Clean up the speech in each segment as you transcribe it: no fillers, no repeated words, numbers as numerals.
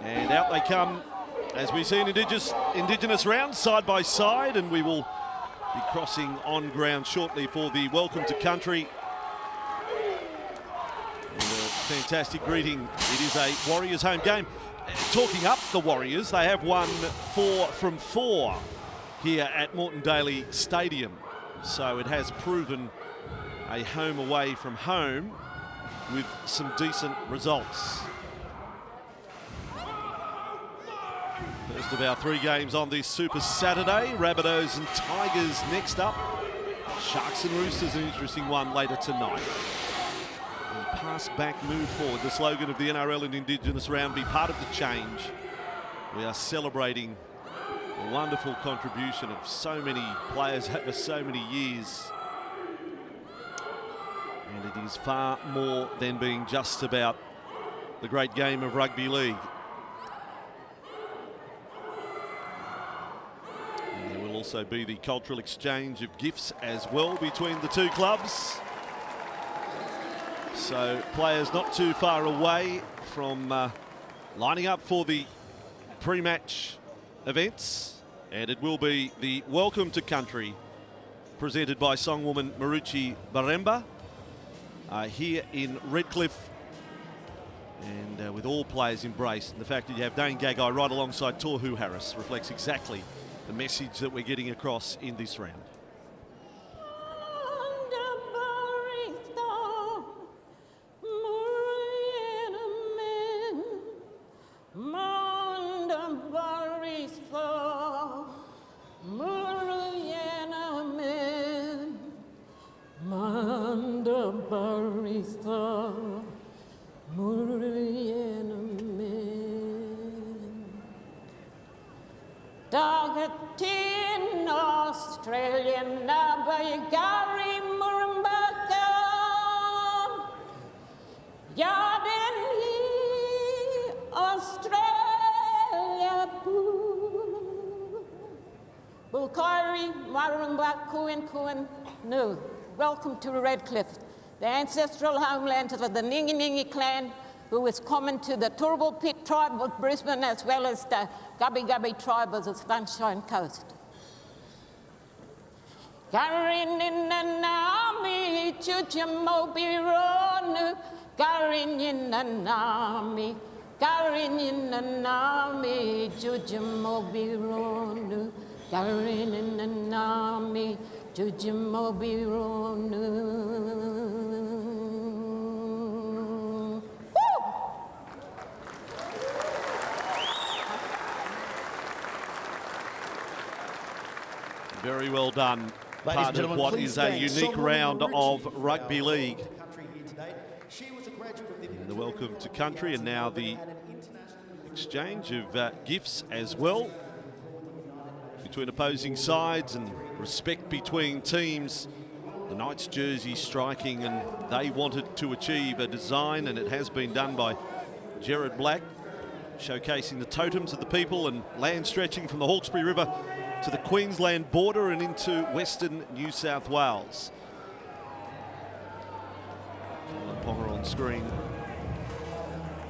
And out they come as we see an Indigenous round side by side, and we will be crossing on ground shortly for the welcome to country. And a fantastic greeting. It is a Warriors home game. Talking up the Warriors, they have won 4 from 4 here at Moreton Daily Stadium. So it has proven a home away from home with some decent results. First of our 3 games on this Super Saturday. Rabbitohs and Tigers next up. Sharks and Roosters, an interesting one later tonight. And pass back, move forward. The slogan of the NRL and Indigenous round, be part of the change. We are celebrating a wonderful contribution of so many players over so many years. And it is far more than being just about the great game of rugby league. And there will also be the cultural exchange of gifts as well between the 2 clubs. So players not too far away from lining up for the pre-match events. And it will be the welcome to country presented by songwoman Maruchi Baremba. Here in Redcliffe, and with all players embraced. And the fact that you have Dane Gagai right alongside Tohu Harris reflects exactly the message that we're getting across in this round. Dagatin Australian Nabayagari Murambaka Yarden Australia Bulkari Marumbaku and Kuan Nu. Welcome to Redcliffe, the ancestral homeland of the Ningi Ningi clan, who is common to the Turrbal Pit tribe of Brisbane as well as the Gubbi Gubbi tribe of the Sunshine Coast. Garin in the Nami, Chuchamobi Ronu, Garin in the Nami, Garin in the Nami, Chuchamobi Ronu, Garin in the Nami, Chuchamobi Ronu. Very well done. Part of what is a unique round of rugby league. And the welcome to country, and now the exchange of gifts as well between opposing sides and respect between teams. The Knights jersey striking, and they wanted to achieve a design, and it has been done by Gerard Black, showcasing the totems of the people and land stretching from the Hawkesbury River to the Queensland border and into Western New South Wales. Ponga on screen.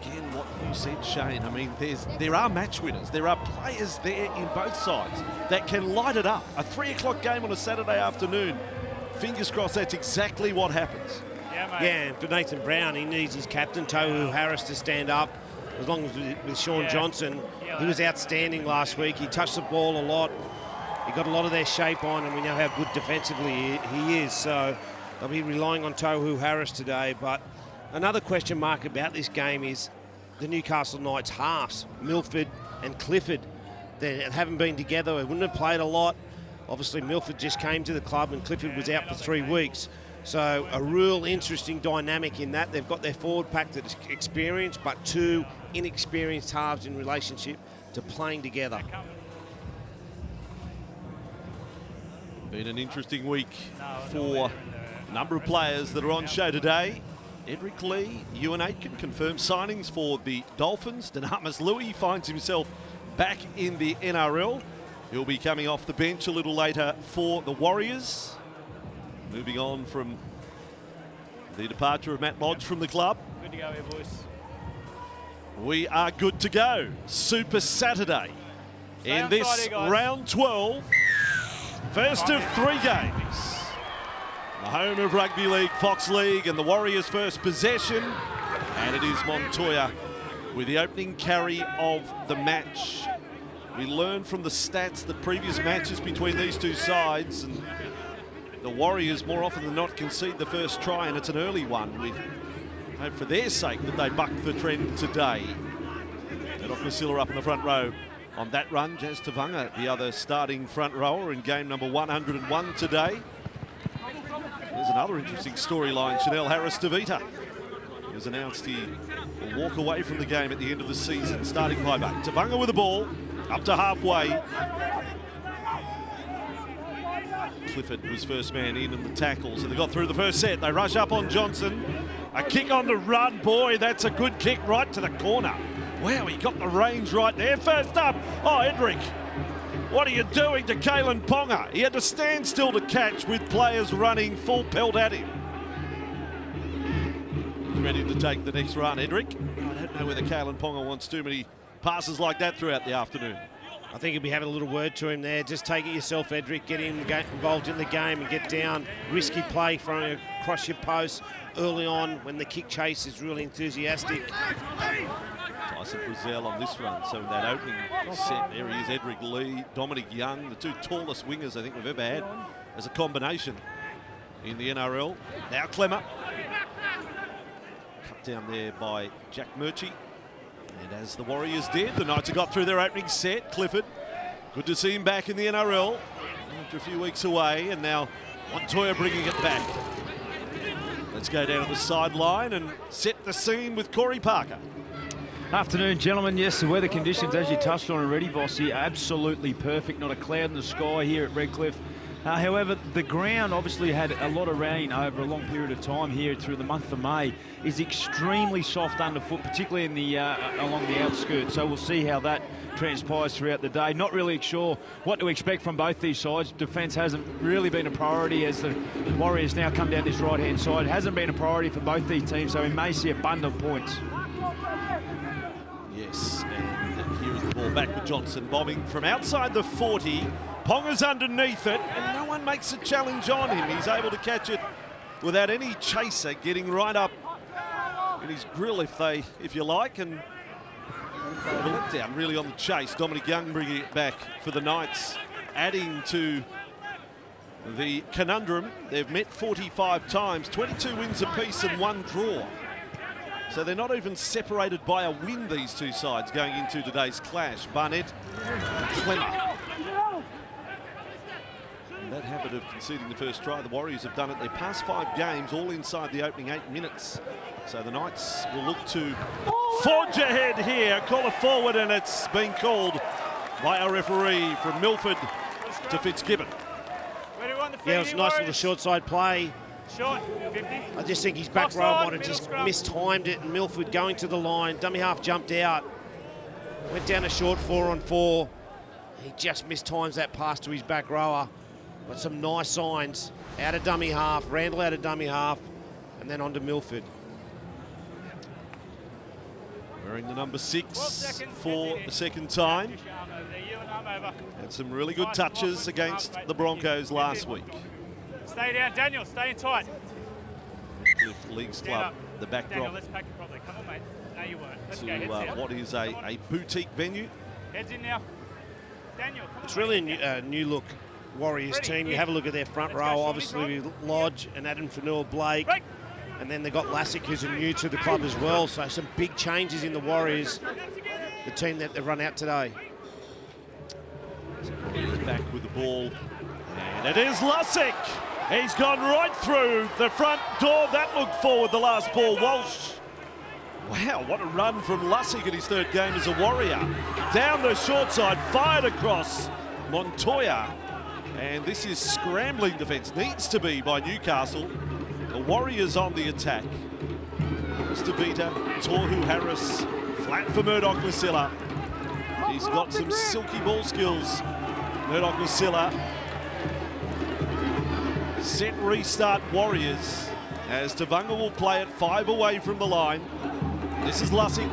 Again, what you said, Shane. I mean, there are match winners. There are players there in both sides that can light it up. A 3 o'clock game on a Saturday afternoon. Fingers crossed that's exactly what happens. Yeah, mate. Yeah, and for Nathan Brown, he needs his captain, Tohu Harris, to stand up. As long as with Sean Johnson, he was outstanding last week. He touched the ball a lot. He got a lot of their shape on, and we know how good defensively he is. So they'll be relying on Tohu Harris today. But another question mark about this game is the Newcastle Knights halves, Milford and Clifford. They haven't been together. They wouldn't have played a lot. Obviously, Milford just came to the club, and Clifford was out for 3 weeks. So a real interesting dynamic in that. They've got their forward pack that is experienced, but 2 inexperienced halves in relationship to playing together. Been an interesting week for a number of players that are on show today. Edric Lee, Ewan Aitken confirmed signings for the Dolphins. Dynamis Louis finds himself back in the NRL. He'll be coming off the bench a little later for the Warriors. Moving on from the departure of Matt Lodge from the club. Good to go here, boys. We are good to go. Super Saturday in this round 12. First of 3 games. The home of Rugby League, Fox League, and the Warriors' first possession. And it is Montoya with the opening carry of the match. We learned from the stats that previous matches between these two sides, and the Warriors more often than not concede the first try, and it's an early one. We hope for their sake that they buck the trend today. Murdoch-Masila up in the front row on that run. Jazz Tavanga, the other starting front rower in game number 101 today. There's another interesting storyline. Chanel Harris-Tavita has announced he will walk away from the game at the end of the season. Starting 5-8. Tavanga with the ball, up to halfway. Clifford was first man in the tackle, so they got through the first set. They rush up on Johnson. A kick on the run. Boy, that's a good kick right to the corner. Wow, he got the range right there. First up, oh, Edric. What are you doing to Kalen Ponga? He had to stand still to catch with players running full pelt at him. He's ready to take the next run, Edric. I don't know whether Kalen Ponga wants too many passes like that throughout the afternoon. I think he'll be having a little word to him there. Just take it yourself, Edric. Get involved in the game and get down. Risky play from across your post early on when the kick chase is really enthusiastic. Tyson Frizzell on this run. So in that opening set, there he is, Edric Lee, Dominic Young, the two tallest wingers I think we've ever had as a combination in the NRL. Now Clemmer. Cut down there by Jack Murchie. And as the Warriors did, the Knights have got through their opening set. Clifford, good to see him back in the NRL after a few weeks away, and now Montoya bringing it back. Let's go down to the sideline and set the scene with Corey Parker. Afternoon, gentlemen. Yes, the weather conditions, as you touched on already, Vossi, absolutely perfect. Not a cloud in the sky here at Redcliffe. However, the ground obviously had a lot of rain over a long period of time here through the month of May. Is extremely soft underfoot, particularly in the along the outskirts. So we'll see how that transpires throughout the day. Not really sure what to expect from both these sides. Defence hasn't really been a priority as the Warriors now come down this right-hand side. It hasn't been a priority for both these teams, so we may see abundant points. Yes, and here is the ball back with Johnson bombing from outside the 40. Ponga's underneath it, and no one makes a challenge on him. He's able to catch it without any chaser getting right up in his grill, if you like, and a let down really on the chase. Dominic Young bringing it back for the Knights, adding to the conundrum. They've met 45 times, 22 wins apiece and 1 draw. So they're not even separated by a win, these two sides, going into today's clash. Barnett and Clemmer. That habit of conceding the first try, the Warriors have done it their past 5 games, all inside the opening 8 minutes. So the Knights will look to forge ahead here, call a forward, and it's been called by a referee from Milford to Fitzgibbon. Yeah, it was a nice little short side play. Short, 50. I just think his back row might have just mistimed it, and Milford going to the line. Dummy half jumped out, went down a short 4-on-4. He just mistimes that pass to his back rower. But some nice signs out of dummy half, Randall out of dummy half, and then on to Milford. Wearing the number 6 for the second time. And some really good touches against the Broncos last week. Stay down, Daniel, stay in tight. Cliff Leagues Club, the backdrop. Daniel, let's pack it properly. Come on, mate. No, you weren't. Let's go, heads down. What is a boutique venue. Heads in now. Daniel, come on. It's really a new look Warriors team. You have a look at their front row, obviously with Lodge and Adam Fanua-Blake. And then they got Lassick, who's new to the club as well. So some big changes in the Warriors, the team that they've run out today. He's back with the ball. And it is Lassick. He's gone right through the front door. That looked forward, the last ball. Walsh. Wow, what a run from Lassick in his 3rd game as a Warrior. Down the short side, fired across Montoya. And this is scrambling defence, needs to be by Newcastle. The Warriors on the attack. Stavita, Tohu Harris, flat for Murdoch-Masila. He's got some silky ball skills. Murdoch-Masila. Set restart Warriors as Tavanga will play it 5 away from the line. This is Lassick.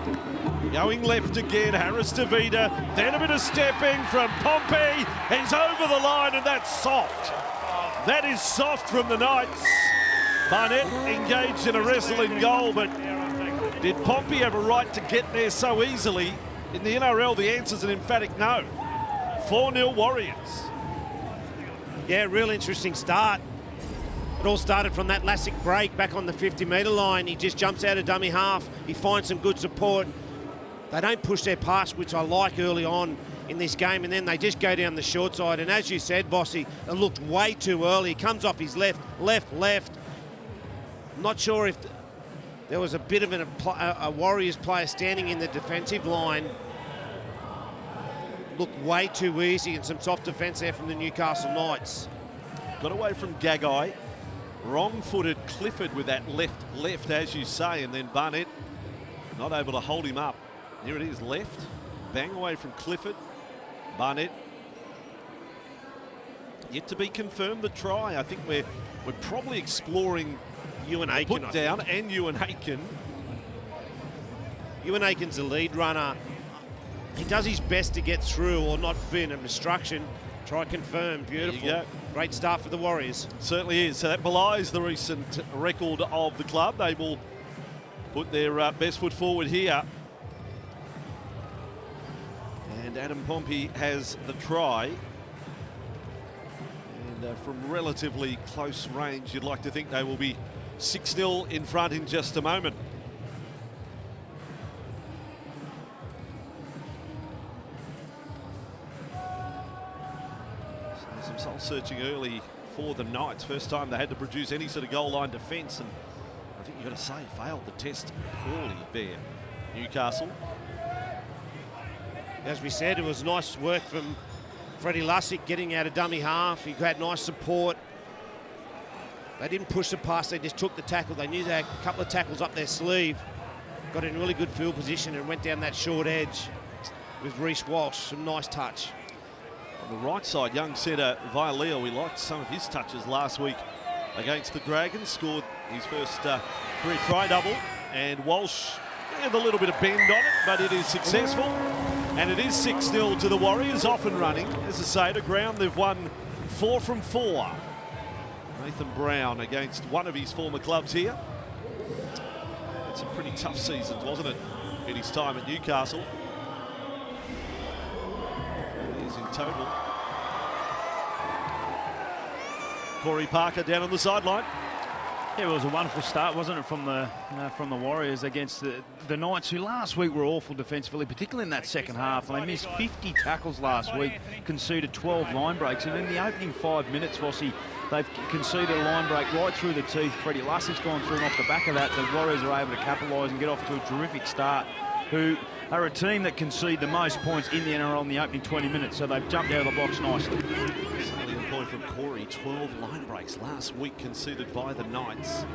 Going left again, Harris to Vida, then a bit of stepping from Pompey. He's over the line, and that's soft. That is soft from the Knights. Barnett engaged in a wrestle in goal, but did Pompey have a right to get there so easily? In the NRL, the answer's an emphatic no. 4-0 Warriors. Yeah, real interesting start. It all started from that Lassick break back on the 50-metre line. He just jumps out of dummy half. He finds some good support. They don't push their pass, which I like early on in this game, and then they just go down the short side. And as you said, Bossy, it looked way too early. He comes off his left. Not sure if there was a bit of a Warriors player standing in the defensive line. Looked way too easy, and some soft defence there from the Newcastle Knights. Got away from Gagai. Wrong-footed Clifford with that left, as you say, and then Barnett not able to hold him up. Here it is, left. Bang away from Clifford. Barnett. Yet to be confirmed the try. I think we're probably exploring Ewan Aiken, put down and Ewan Aiken. Ewan Aiken's the lead runner. He does his best to get through or not be an obstruction. Try confirm. Beautiful. Great start for the Warriors. Certainly is. So that belies the recent record of the club. They will put their best foot forward here. And Adam Pompey has the try. And from relatively close range, you'd like to think they will be 6-0 in front in just a moment. So some soul searching early for the Knights. First time they had to produce any sort of goal line defence, and I think you've got to say failed the test poorly there. Newcastle. As we said, it was nice work from Freddie Lussick getting out of dummy half. He had nice support. They didn't push the pass, they just took the tackle. They knew they had a couple of tackles up their sleeve. Got in really good field position and went down that short edge with Reece Walsh. Some nice touch. On the right side, young centre Vialeo, we liked some of his touches last week against the Dragons. Scored his first career try double, and Walsh with a little bit of bend on it, but it is successful. And it is 6-0 to the Warriors, off and running. As I say, to ground, they've won 4 from 4. Nathan Brown against one of his former clubs here. It's some pretty tough seasons, wasn't it, in his time at Newcastle? It is in total. Corey Parker down on the sideline. Yeah, it was a wonderful start, wasn't it, from the Warriors against the Knights, who last week were awful defensively, particularly in that second half. And they missed 50 tackles last week, conceded 12 line breaks, and in the opening 5 minutes, Vossi, they've conceded a line break right through the teeth. Freddie Lussick's gone through, and off the back of that, the Warriors are able to capitalise and get off to a terrific start, who are a team that concede the most points in the NRL in the opening 20 minutes, so they've jumped out of the box nicely. Point from Corey, 12 line breaks last week conceded by the Knights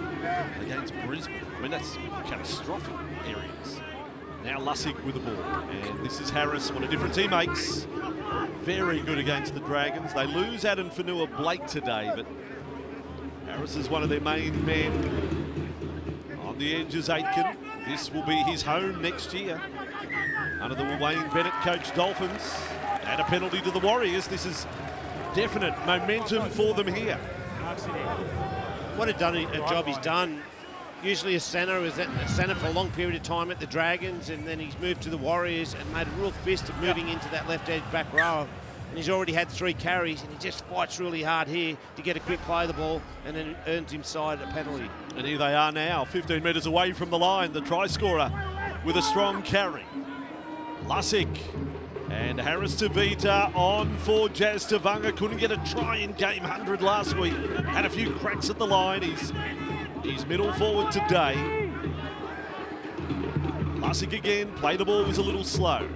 against Brisbane. I mean, that's catastrophic areas. Now Lussick with the ball, and this is Harris. What a difference he makes. Very good against the Dragons. They lose Adam Fanua-Blake today, but Harris is one of their main men. On the edge is Aitken. This will be his home next year under the Wayne Bennett coach Dolphins. And a penalty to the Warriors. This is definite momentum for them here. What a job he's done. Usually a centre is a centre for a long period of time at the Dragons, and then he's moved to the Warriors and made a real fist of moving into that left edge back row. And he's already had 3 carries, and he just fights really hard here to get a quick play of the ball, and then earns him side a penalty. And here they are now, 15 metres away from the line. The try scorer with a strong carry. Lussick. And Harris to Vita on for Jazz Tavanga. Couldn't get a try in game 100 last week. Had a few cracks at the line. He's middle forward today. Lussick again. Play the ball was a little slow.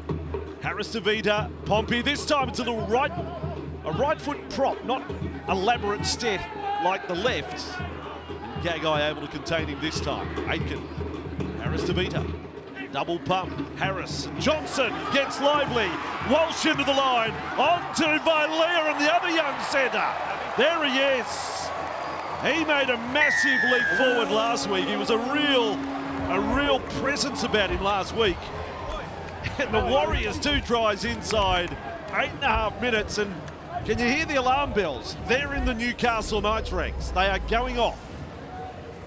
Harris to Vita. Pompey. This time it's a right foot prop, not elaborate step like the left. And Gagai able to contain him this time. Aitken. Harris to Vita. Double pump, Harris, Johnson gets lively, Walsh into the line, on to Vilea and the other young centre. There he is. He made a massive leap forward last week. He was a real presence about him last week. And the Warriors 2 tries inside 8.5 minutes. And can you hear the alarm bells? They're in the Newcastle Knights ranks. They are going off.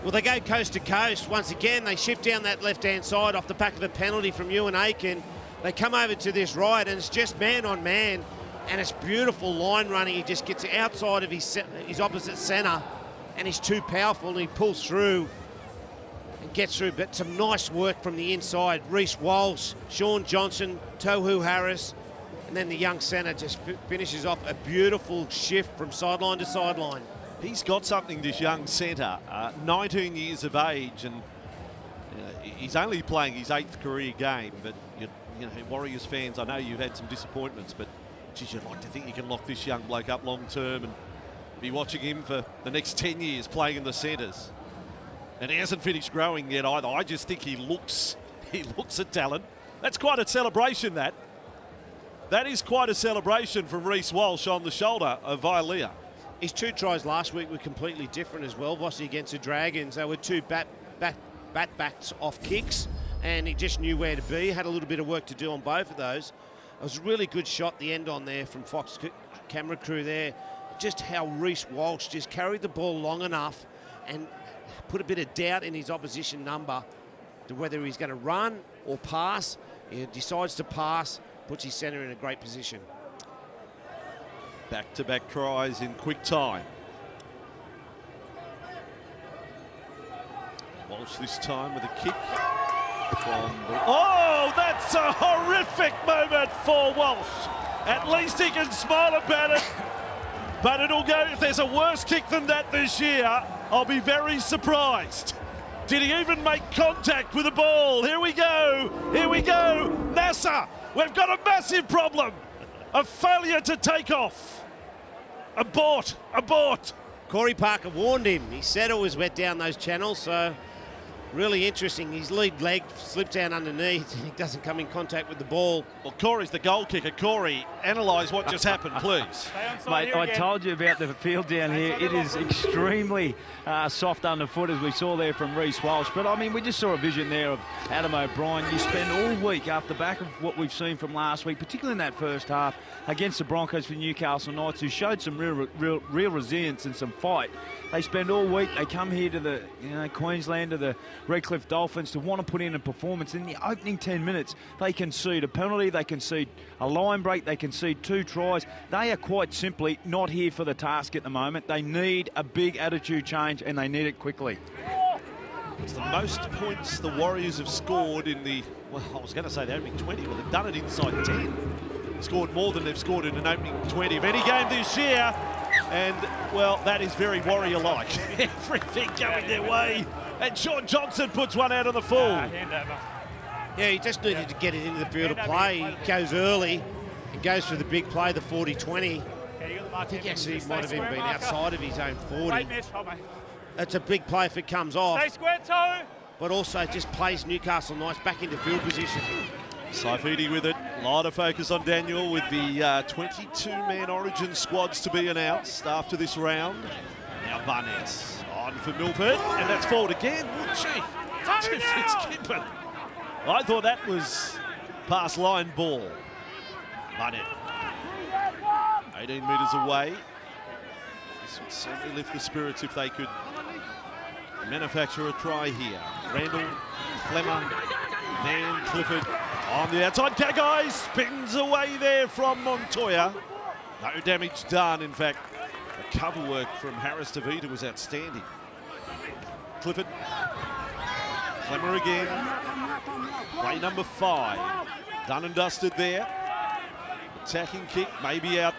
Well, they go coast to coast. Once again, they shift down that left-hand side off the back of a penalty from Ewan Aiken. They come over to this right, and it's just man on man. And it's beautiful line running. He just gets outside of his opposite centre, and he's too powerful, and he pulls through and gets through. But some nice work from the inside. Reece Walsh, Sean Johnson, Tohu Harris, and then the young centre just finishes off a beautiful shift from sideline to sideline. He's got something, this young centre, 19 years of age, and he's only playing his 8th career game. But you know, Warriors fans, I know you've had some disappointments, but geez, you'd like to think you can lock this young bloke up long term and be watching him for the next 10 years playing in the centres. And he hasn't finished growing yet either. I just think he looks a talent. That's quite a celebration, that. That is quite a celebration from Reece Walsh on the shoulder of Vilea. His 2 tries last week were completely different as well, Vossi, against the Dragons. They were 2 bat-backs off kicks, and he just knew where to be. Had a little bit of work to do on both of those. It was a really good shot, the end on there from Fox camera crew there. Just how Reece Walsh just carried the ball long enough and put a bit of doubt in his opposition number to whether he's going to run or pass. He decides to pass, puts his centre in a great position. Back-to-back tries in quick time. Walsh this time with a kick. Oh, that's a horrific moment for Walsh. At least he can smile about it. But it'll go, if there's a worse kick than that this year, I'll be very surprised. Did he even make contact with the ball? Here we go. Here we go. NASA, we've got a massive problem. A failure to take off. Abort. Corey Parker warned him. He said it was wet down those channels, so really interesting. His lead leg slips down underneath. He doesn't come in contact with the ball. Well, Corey's the goal kicker. Corey, analyse what just happened, please. Mate, I told you about the field down here. It is extremely soft underfoot, as we saw there from Reece Walsh. But, I mean, we just saw a vision there of Adam O'Brien. You spend all week off the back of what we've seen from last week, particularly in that first half against the Broncos for Newcastle Knights, who showed some real resilience and some fight. They spend all week, they come here to the Queensland, to the Redcliffe Dolphins, to want to put in a performance. In the opening 10 minutes, they concede a penalty, they concede a line break, they concede 2 tries. They are quite simply not here for the task at the moment. They need a big attitude change, and they need it quickly. It's the most points the Warriors have scored in the, well, I was going to say the opening 20, well, they've done it inside 10. Scored more than they've scored in an opening 20 of any game this year. And, well, that is very Warrior-like. Everything going their way. And Sean Johnson puts one out of the full. Yeah, he just needed to get it into the field of play. He goes early and goes for the big play, the 40-20. I think actually he might have even been outside of his own 40. That's a big play if it comes off. Stay square toe. But also just plays Newcastle Knights back into field position. Saifidi with it. A lot of focus on Daniel with the 22-man Origin squads to be announced after this round. Now Barnett's on for Milford, and that's forward again. To Fitzgibbon. I thought that was pass line ball. Barnett. 18 metres away. This would certainly lift the spirits if they could manufacture a try here. Randall, Clemmer, Van Clifford on the outside. Kagai spins away there from Montoya. No damage done. In fact, the cover work from Harris Tavita was outstanding. Clifford. Clemmer again. Play number 5. Done and dusted there. Attacking kick, maybe out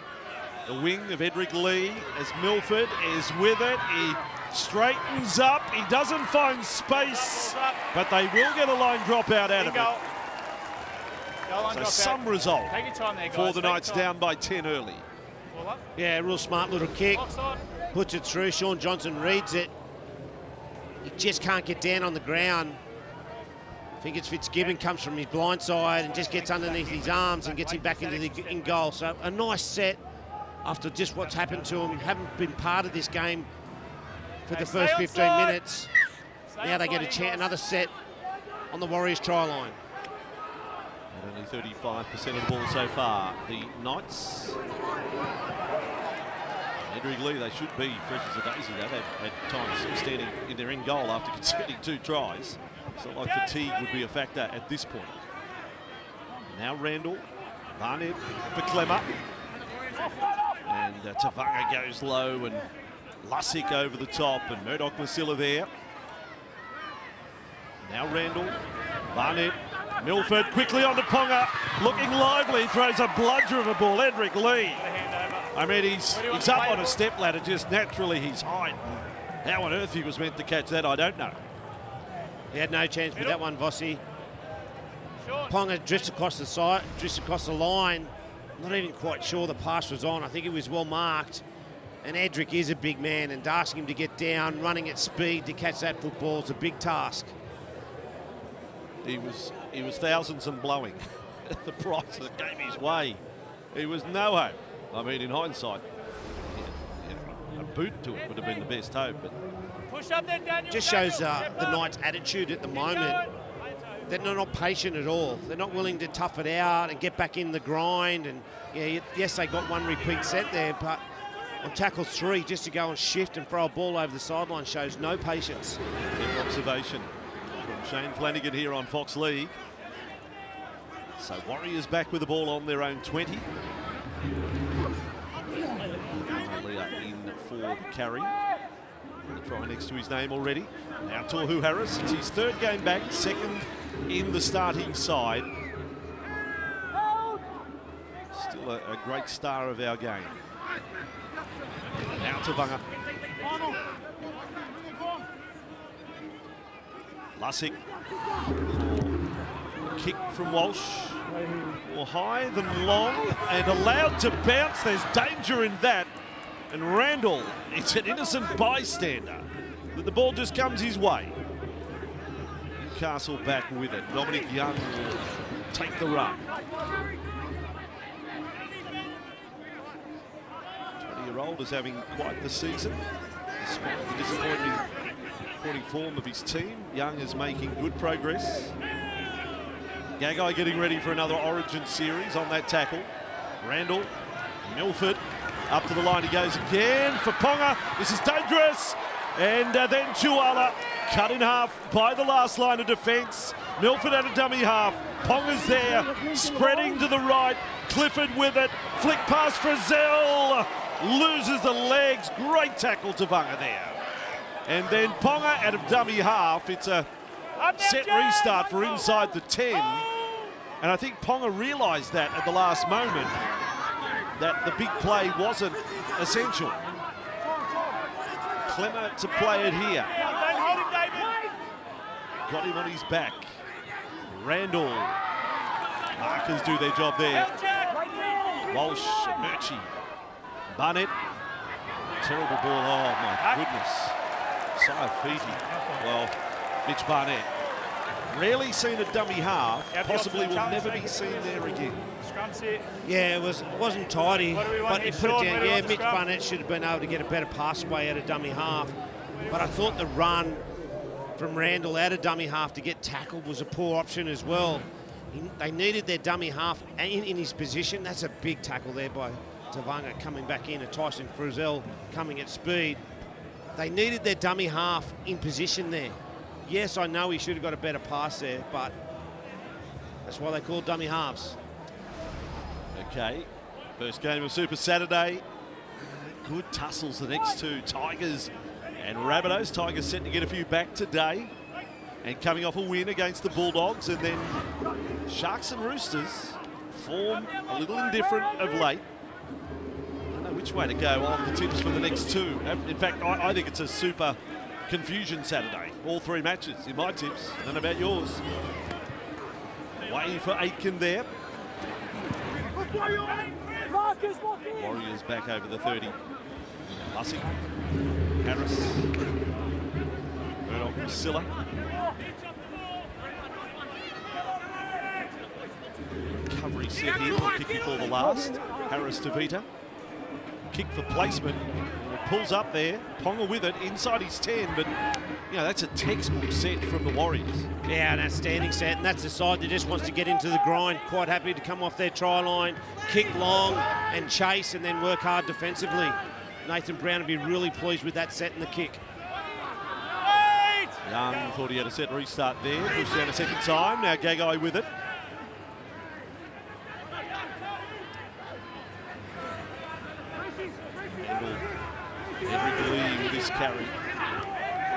the wing of Edric Lee as Milford is with it. He straightens up. He doesn't find space, but they will get a line drop out of it. So some result for the Knights down by 10 early. Yeah, real smart little kick. Puts it through. Sean Johnson reads it. He just can't get down on the ground. I think it's Fitzgibbon comes from his blind side and just gets underneath his arms and gets him back into the in goal. So a nice set after just what's happened to him. Haven't been part of this game for the first 15 minutes. Now they get another set on the Warriors try line. Only 35% of the ball so far. The Knights, Edric Lee, they should be fresh as a daisy. They've had times standing in their end goal after conceding 2 tries. It's not like fatigue would be a factor at this point. Now Randall, Barnett for Clemmer. And Tavanga goes low, and Lussick over the top, and Murdoch-Masilla there. Now Randall, Barnett, Milford quickly on to Ponga, looking lively, throws a bludger of a ball. Edric Lee. I mean, he's up on a step ladder, just naturally his height. How on earth he was meant to catch that, I don't know. He had no chance with that one, Vossi. Ponga drifts across the side, drifts across the line. Not even quite sure the pass was on. I think it was well marked. And Edric is a big man, and asking him to get down, running at speed to catch that football is a big task. He was thousands and blowing. The price that came his way. He was no hope. I mean, in hindsight, a boot to it would have been the best hope. But Push up there, Daniel. Just shows the Knights' attitude at the moment. They're not patient at all. They're not willing to tough it out and get back in the grind. And yeah, yes, they got 1 repeat set there, but on tackle 3, just to go and shift and throw a ball over the sideline shows no patience. Good observation from Shane Flanagan here on Fox League. So Warriors back with the ball on their own 20. Leah in for the carry. The try next to his name already. Now Tohu Harris. It's his 3rd game back, 2nd in the starting side. Still a great star of our game. Now Tavanga. Lussick. Kick from Walsh. More high than long and allowed to bounce. There's danger in that. And Randall, it's an innocent bystander. The ball just comes his way. Newcastle back with it. Dominic Young will take the run. 20-year-old is having quite the season. Despite the disappointing form of his team, Young is making good progress. Gagai getting ready for another Origin series on that tackle. Randall, Milford, up to the line he goes again for Ponga. This is dangerous. And then Chuala cut in half by the last line of defence. Milford at a dummy half. Ponga's there, spreading to the right. Clifford with it. Flick pass Frizzell. Loses the legs. Great tackle to Vanga there. And then Ponga out of dummy half. It's a set restart for inside the 10. And I think Ponga realised that at the last moment, that the big play wasn't essential. Clemmer to play it here. Got him on his back. Randall. Markers do their job there. Walsh, Murchie. Barnett. Terrible ball. Oh my goodness. Saifiti. Well, Mitch Barnett. Rarely seen a dummy half. Possibly will never be seen there again. Yeah, it wasn't tidy, but he put it down. Yeah, Mitch Barnett should have been able to get a better pass away out of dummy half. But I thought the run from Randall out of dummy half to get tackled was a poor option as well. They needed their dummy half in his position. That's a big tackle there by Tavanga coming back in, and Tyson Frizzell coming at speed. They needed their dummy half in position there. Yes, I know he should have got a better pass there, but that's why they call dummy halves. Okay, first game of Super Saturday. Good tussles, the next two, Tigers and Rabbitohs. Tigers set to get a few back today, and coming off a win against the Bulldogs. And then Sharks and Roosters form a little indifferent of late. I don't know which way to go on the tips for the next two. In fact, I think it's a super confusion Saturday. All 3 matches in my tips. I don't know about yours. Waiting for Aitken there. Warriors back over the 30. Lussick, Harris, Murdoch-Masilla. Recovery set here, not kicking for the last. Harris to Vita. Kick for placement. It pulls up there. Ponga with it inside his 10, but you know, that's a textbook set from the Warriors. Yeah, an outstanding set, and that's the side that just wants to get into the grind. Quite happy to come off their try line, kick long and chase, and then work hard defensively. Nathan Brown would be really pleased with that set and the kick. Young thought he had a set restart there, pushed down a second time, now Gagai with it. Edric Lee with this carry.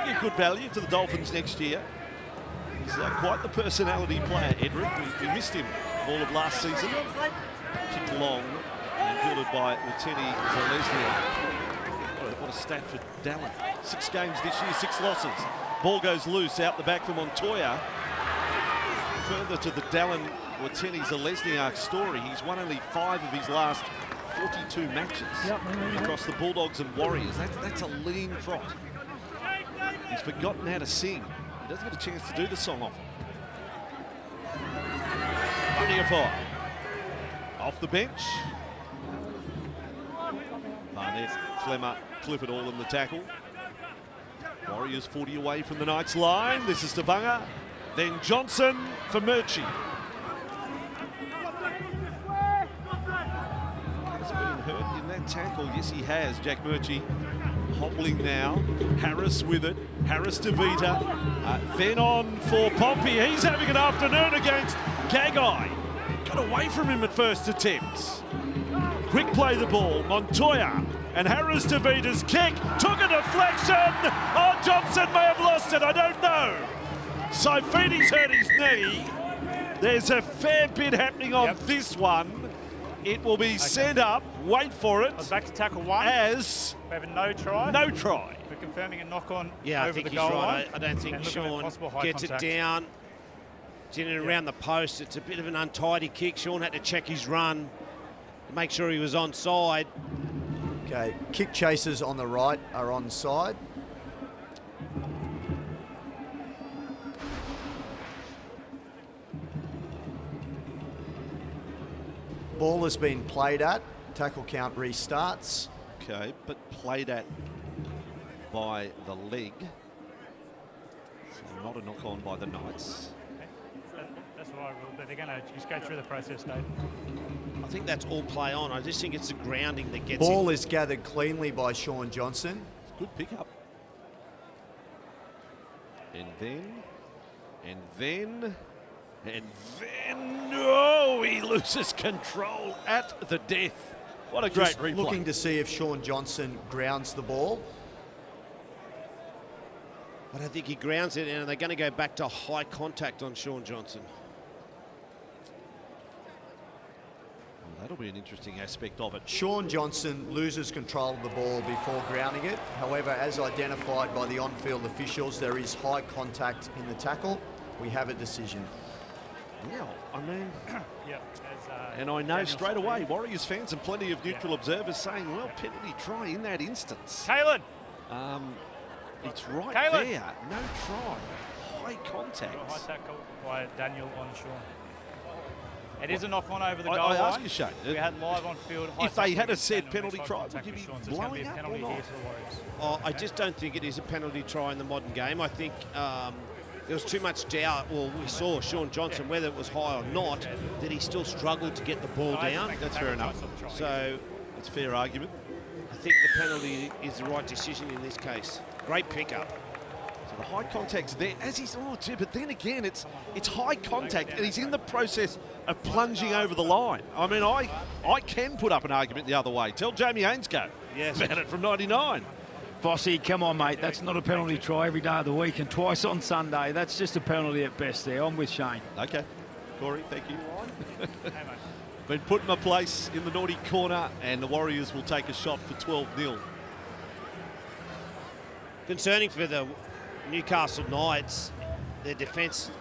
Give good value to the Dolphins next year. He's quite the personality player, Edric. We missed him all of last season. Kicked long and fielded by Wateni Zalesnia. What a stat for Dallin. 6 games this year, 6 losses. Ball goes loose out the back for Montoya. Further to the Dallin Wateni Zalesniak story, he's won only 5 of his last 42 matches across the Bulldogs and Warriors. That's a lean trot. He's forgotten how to sing. He doesn't get a chance to do the song often. Only a 5. Off the bench. Barnett, Clemmer, Clifford all in the tackle. Warriors 40 away from the Knights line. This is Tavanga. Then Johnson for Murchie. Has been hurt in that tackle. Yes, he has. Jack Murchie hobbling now. Harris with it. Harris to Vita. Then on for Pompey. He's having an afternoon against Gagai. Got away from him at first attempt. Quick play the ball. Montoya. And Harris to Vita's kick. Took a deflection. Oh, Johnson may have lost it. I don't know. Saifini's hurt his knee. There's a fair bit happening on this one. It will be sent up. Wait for it. Back to tackle 1. As we have a no try. No try. We're confirming a knock on. Yeah, over I think the he's goal right. line. I don't think Sean gets it down. It's in and around the post. It's a bit of an untidy kick. Sean had to check his run to make sure he was onside. Okay, kick chasers on the right are onside. Ball has been played at. Tackle count restarts. Okay, but played at by the leg. So not a knock on by the Knights. That's what I ruled, but they're going to just go through the process, Dave. I think that's all play on. I just think it's the grounding that gets Ball him. is gathered cleanly by Sean Johnson. Good pickup. And then, oh, he loses control at the death. What a great Just replay. looking to see if Sean Johnson grounds the ball. I don't think he grounds it, and they're going to go back to high contact on Sean Johnson. Well, that'll be an interesting aspect of it. Sean Johnson loses control of the ball before grounding it. However, as identified by the on-field officials, there is high contact in the tackle. We have a decision. Well, I mean, and I know straight away, Warriors fans and plenty of neutral observers saying, well, penalty try in that instance. Kalen! It's right Kalen. there. No try. High contact. High tackle by Daniel on Sean. It is a knock on over the goal I line. ask you, Shane. We had live on field. If they had a said penalty try, would you be blowing up or not? Oh, I just don't think it is a penalty try in the modern game. I think there was too much doubt. Well, we saw Sean Johnson, whether it was high or not, that he still struggled to get the ball down. That's fair enough. So it's a fair argument. I think the penalty is the right decision in this case. Great pickup. So the high contact's there, as he's but then again, it's high contact, and he's in the process of plunging over the line. I mean, I can put up an argument the other way. Tell Jamie Ainscough about it from 99. Bossy, come on, mate. That's not a penalty try every day of the week and twice on Sunday. That's just a penalty at best there. I'm with Shane. Okay. Corey, thank you. Been put in my place in the naughty corner, and the Warriors will take a shot for 12-0. Concerning for the Newcastle Knights, their defence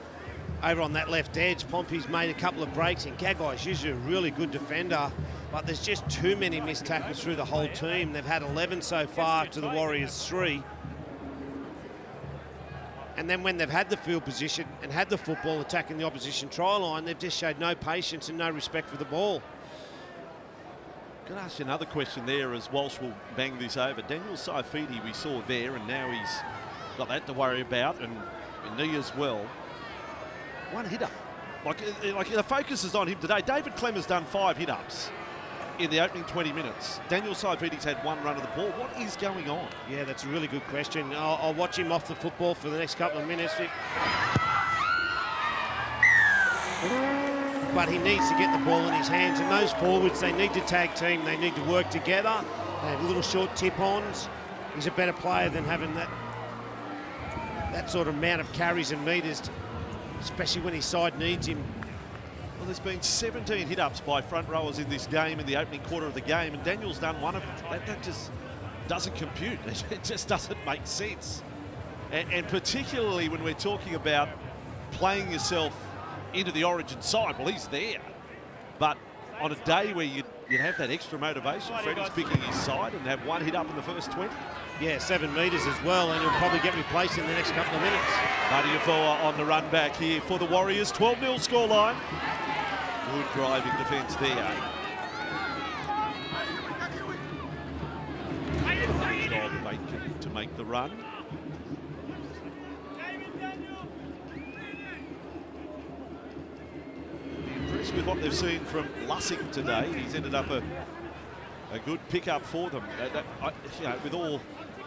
over on that left edge. Pompey's made a couple of breaks, and Gagai's usually a really good defender, but there's just too many missed tackles through the whole team. They've had 11 so far to the Warriors 3. And then when they've had the field position and had the football attacking the opposition try line, they've just showed no patience and no respect for the ball. Can I ask you another question there as Walsh will bang this over? Daniel Saifidi we saw there, and now he's got that to worry about, and knee as well. One hit-up. Like the focus is on him today. David Clemmer's done 5 hit-ups in the opening 20 minutes. Daniel Saifiti's had 1 run of the ball. What is going on? Yeah, that's a really good question. I'll watch him off the football for the next couple of minutes. But he needs to get the ball in his hands, and those forwards, they need to tag team. They need to work together. They have little short tip-ons. He's a better player than having that sort of amount of carries and metres, especially when his side needs him. Well, there's been 17 hit-ups by front rowers in this game in the opening quarter of the game, and Daniel's done 1 of them. That just doesn't compute. It just doesn't make sense. And particularly when we're talking about playing yourself into the origin side. Well, he's there. But on a day where you'd have that extra motivation, Freddie's picking his side and have 1 hit up in the first 20. Yeah, 7 metres as well, and he'll probably get replaced in the next couple of minutes. Adiafoa on the run back here for the Warriors. 12-0 scoreline. Good driving defence there. Job of Aitken to make the run. Impressed with what they've seen from Lussing today. He's ended up a good pickup for them. With all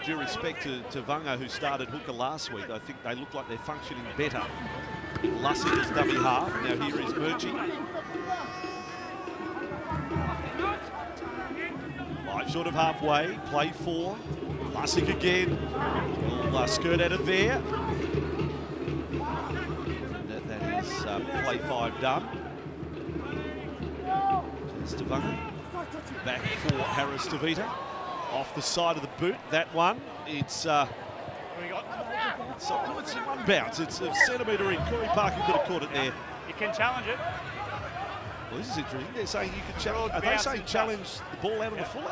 due respect to Vanga, who started hooker last week, I think they look like they're functioning better. Lussing is dummy half. Now here is Murchie. Live short of halfway. Play 4. Lussing again. Will skirt out of there. That is play 5 done. Just to Vanga. Back for Harris Tavita. Off the side of the boot, that one. It's in one bounce. It's a centimetre in. Corey Parker could have caught it there. You can challenge it. Well, this is interesting. They're saying you can challenge. Are they saying challenge the ball out on the full?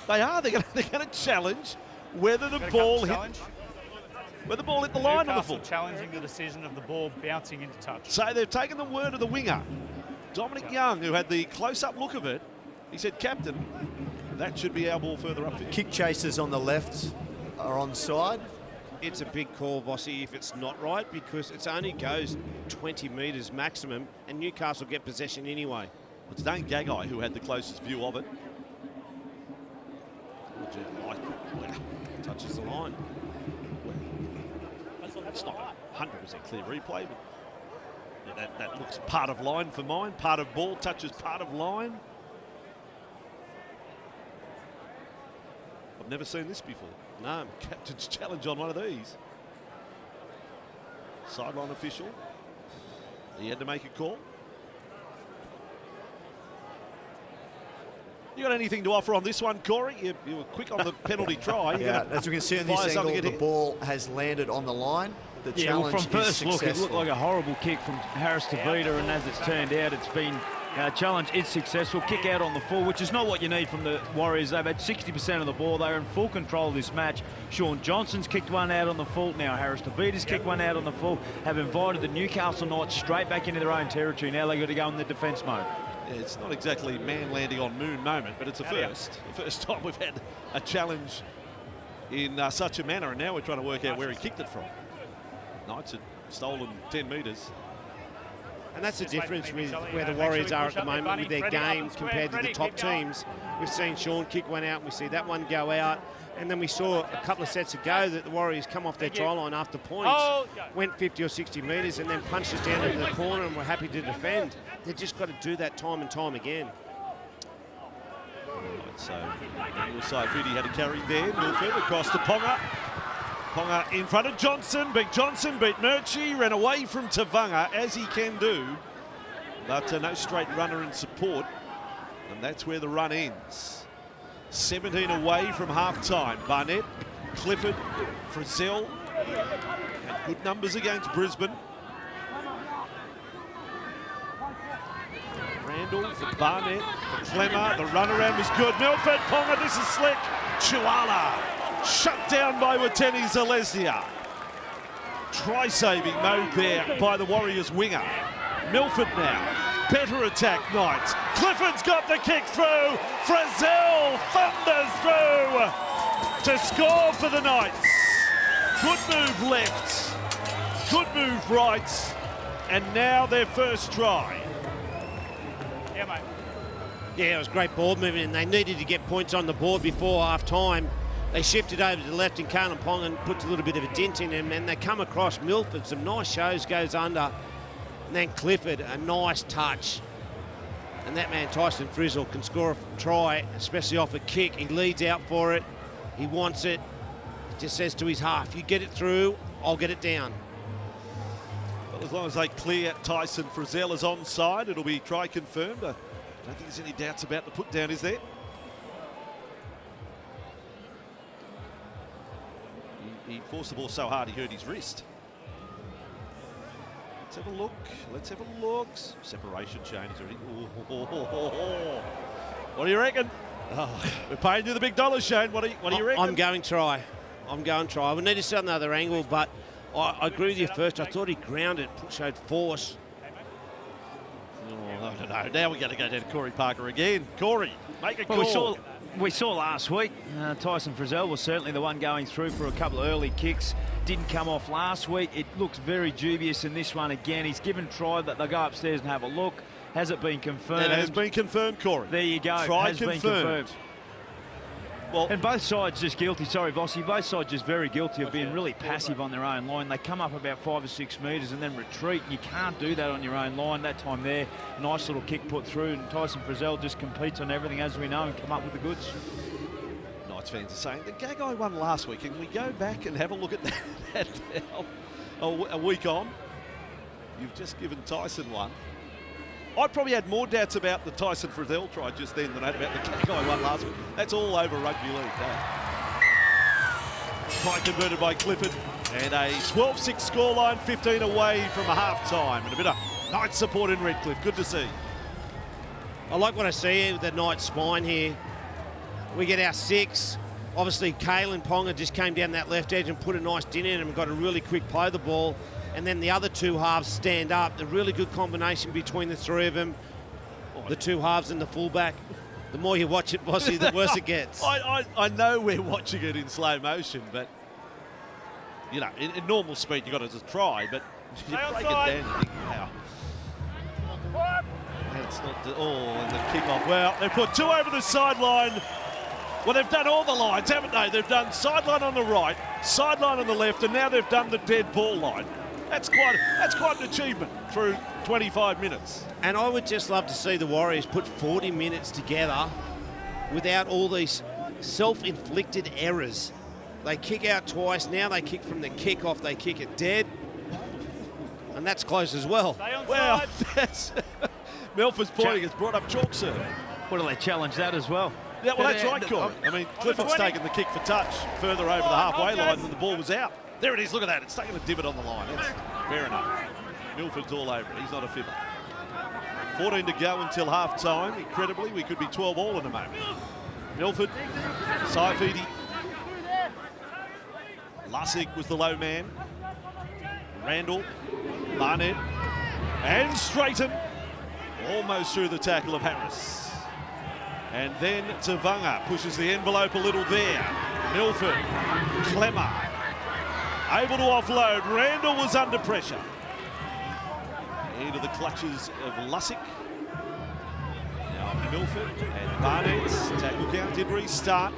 They are. They're going to challenge whether the ball hit. Whether the ball hit the line or the full. Challenging the decision of the ball bouncing into touch. So they've taken the word of the winger, Dominic Young, who had the close-up look of it. He said, "Captain, that should be our ball further upfield." Kick chasers on the left are onside. It's a big call, Vossi, if it's not right, because it only goes 20 metres maximum, and Newcastle get possession anyway. It's Dane Gagai who had the closest view of it. Touches the line. It's not 100% clear replay, but that looks part of line for mine. Part of ball, touches part of line. I've never seen this before. No, captain's challenge on one of these. Sideline official. He had to make a call. You got anything to offer on this one, Corey? You were quick on the penalty try. Yeah, as we can see in this angle, the ball has landed on the line. The challenge from first is look, successful. it looked like a horrible kick from Harris Tavita, and as it's turned out, it's been challenge is successful. Kick out on the full, which is not what you need from the Warriors. They've had 60% of the ball. They're in full control of this match. Sean Johnson's kicked one out on the full. Now Harris Tavita's kicked one out on the full. Have invited the Newcastle Knights straight back into their own territory. Now they've got to go in the defence mode. Yeah, it's not exactly man landing on moon moment, but it's a first. The first time we've had a challenge in such a manner, and now we're trying to work out where he kicked it from. Knights had stolen 10 metres. And that's the difference with where the Warriors are at the moment with their game compared to the top teams. We've seen Sean kick one out, and we see that one go out. And then we saw a couple of sets ago that the Warriors come off their try line after points, went 50 or 60 metres and then punched us down into the corner and were happy to defend. They've just got to do that time and time again. Right, so Daniel Saifiti had a carry there. Milford across to Ponga. Ponga in front of Johnson. Johnson beat Murchie, ran away from Tavanga, as he can do. But no straight runner in support. And that's where the run ends. 17 away from half-time. Barnett, Clifford, Frizzell had good numbers against Brisbane. Randall for Barnett, for Clemmer. The runaround was good. Milford, Ponga, this is slick. Chuala shut down by Wateni Zalesia. Try-saving mode there by the Warriors winger. Milford now. Better attack, Knights. Clifford's got the kick through. Frizzell thunders through. to score for the Knights. Good move left, good move right, and now their first try. Yeah, mate. Yeah, it was great ball movement, and they needed to get points on the board before half-time. They shifted over to the left, and Kalen Ponga puts a little bit of a dent in them, and they come across Milford. Some nice shows, goes under. And then Clifford, a nice touch. And that man, Tyson Frizzell, can score a try, especially off a kick. He leads out for it. He wants it. He just says to his half, you get it through, I'll get it down. Well, as long as they clear Tyson Frizzell as onside, it'll be try confirmed. I don't think there's any doubts about the put down, is there? He forced the ball so hard he hurt his wrist. Let's have a look. Let's have a look. Separation, Shane. Is already. What do you reckon? Oh, we're paying you the big dollars, Shane. What do you reckon? I'm going try. We need to set another angle, but I agree with you first. I thought he grounded, showed force. Oh, I don't know. Now we're going to go down to Corey Parker again. Corey, make a call. We saw last week, Tyson Frizzell was certainly the one going through for a couple of early kicks. Didn't come off last week. It looks very dubious in this one again. He's given try that they'll go upstairs and have a look. Has it been confirmed? It has been confirmed, Corey. There you go. Try has confirmed. been confirmed. Well, and both sides just guilty. Sorry, Vossi. Both sides just very guilty of being really passive on their own line. They come up about 5 or 6 metres and then retreat. You can't do that on your own line. That time there, nice little kick put through, and Tyson Frizzell just competes on everything, as we know, and come up with the goods. Knights fans are saying the Gagai won last week, and we go back and have a look at that now. A week on, you've just given Tyson one. I probably had more doubts about the Tyson Frizzell try just then than I had about the Gagai one last week. That's all over rugby league. Try converted by Clifford, and a 12-6 scoreline, 15 away from a half-time, and a bit of Knights support in Redcliffe. Good to see. I like what I see here with the Knights spine here. We get our 6. Obviously, Kalen Ponga just came down that left edge and put a nice din in and got a really quick play of the ball. And then the other 2 halves stand up. A really good combination between the 3 of them. The 2 halves and the fullback. The more you watch it, Bossy, the worse it gets. I know we're watching it in slow motion, but, you know, in normal speed, you've got to just try, but you break it down and you think, wow. And it's not, and the kick-off. Well, they've put 2 over the sideline. Well, they've done all the lines, haven't they? They've done sideline on the right, sideline on the left, and now they've done the dead ball line. That's quite an achievement through 25 minutes. And I would just love to see the Warriors put 40 minutes together without all these self-inflicted errors. They kick out twice, now they kick from the kick-off, they kick it dead. And that's close as well. Well, that's... Milford's pointing, has brought up chalk, sir. What do they challenge that as well? Yeah, well, that's right, Corey. I mean, Clifford's taken the kick for touch further over the halfway line and the ball was out. There it is, look at that. It's taken a divot on the line. That's fair enough. Milford's all over it. He's not a fibber. 14 to go until half-time. Incredibly, we could be 12 all in a moment. Milford, Saifidi. Lussick was the low man. Randall, Barnett, and Straighton. Almost through the tackle of Harris. And then Tavanga pushes the envelope a little there. Milford, Clemmer, able to offload. Randall was under pressure. Into the clutches of Lussick. Now Milford and Barnett's tackle count did restart.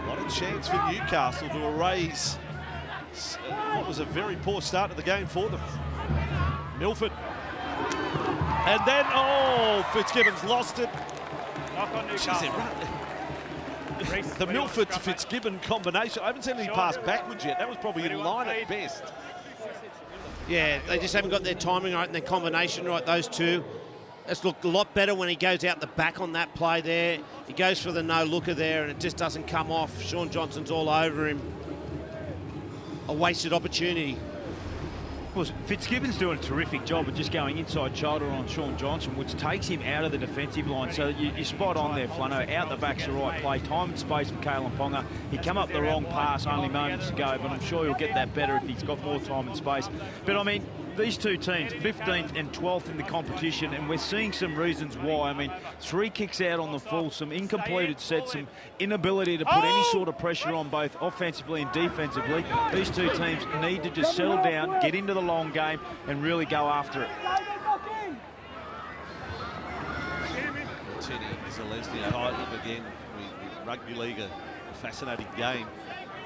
A lot of chance for Newcastle to erase what was a very poor start to the game for them. Milford. And then, Fitzgibbons lost it. Knock on Newcastle. The Milford to Fitzgibbon combination. I haven't seen any pass backwards yet. That was probably in line at best. Yeah, they just haven't got their timing right and their combination right, those two. It's looked a lot better when he goes out the back on that play there. He goes for the no-looker there and it just doesn't come off. Sean Johnson's all over him. A wasted opportunity. Well, Fitzgibbon's doing a terrific job of just going inside shoulder on Sean Johnson, which takes him out of the defensive line. So you're spot on there, Flano. Out the back's the right play. Time and space for Kalen Ponga. He come up the wrong pass only moments ago, but I'm sure he'll get that better if he's got more time and space. But, I mean, these two teams, 15th and 12th in the competition, and we're seeing some reasons why. I mean, 3 kicks out on the full, some incompleted sets, some inability to put any sort of pressure on both offensively and defensively. These two teams need to just settle down, get into the long game, and really go after it. Teddy Zalesny, look again, rugby league, a fascinating game.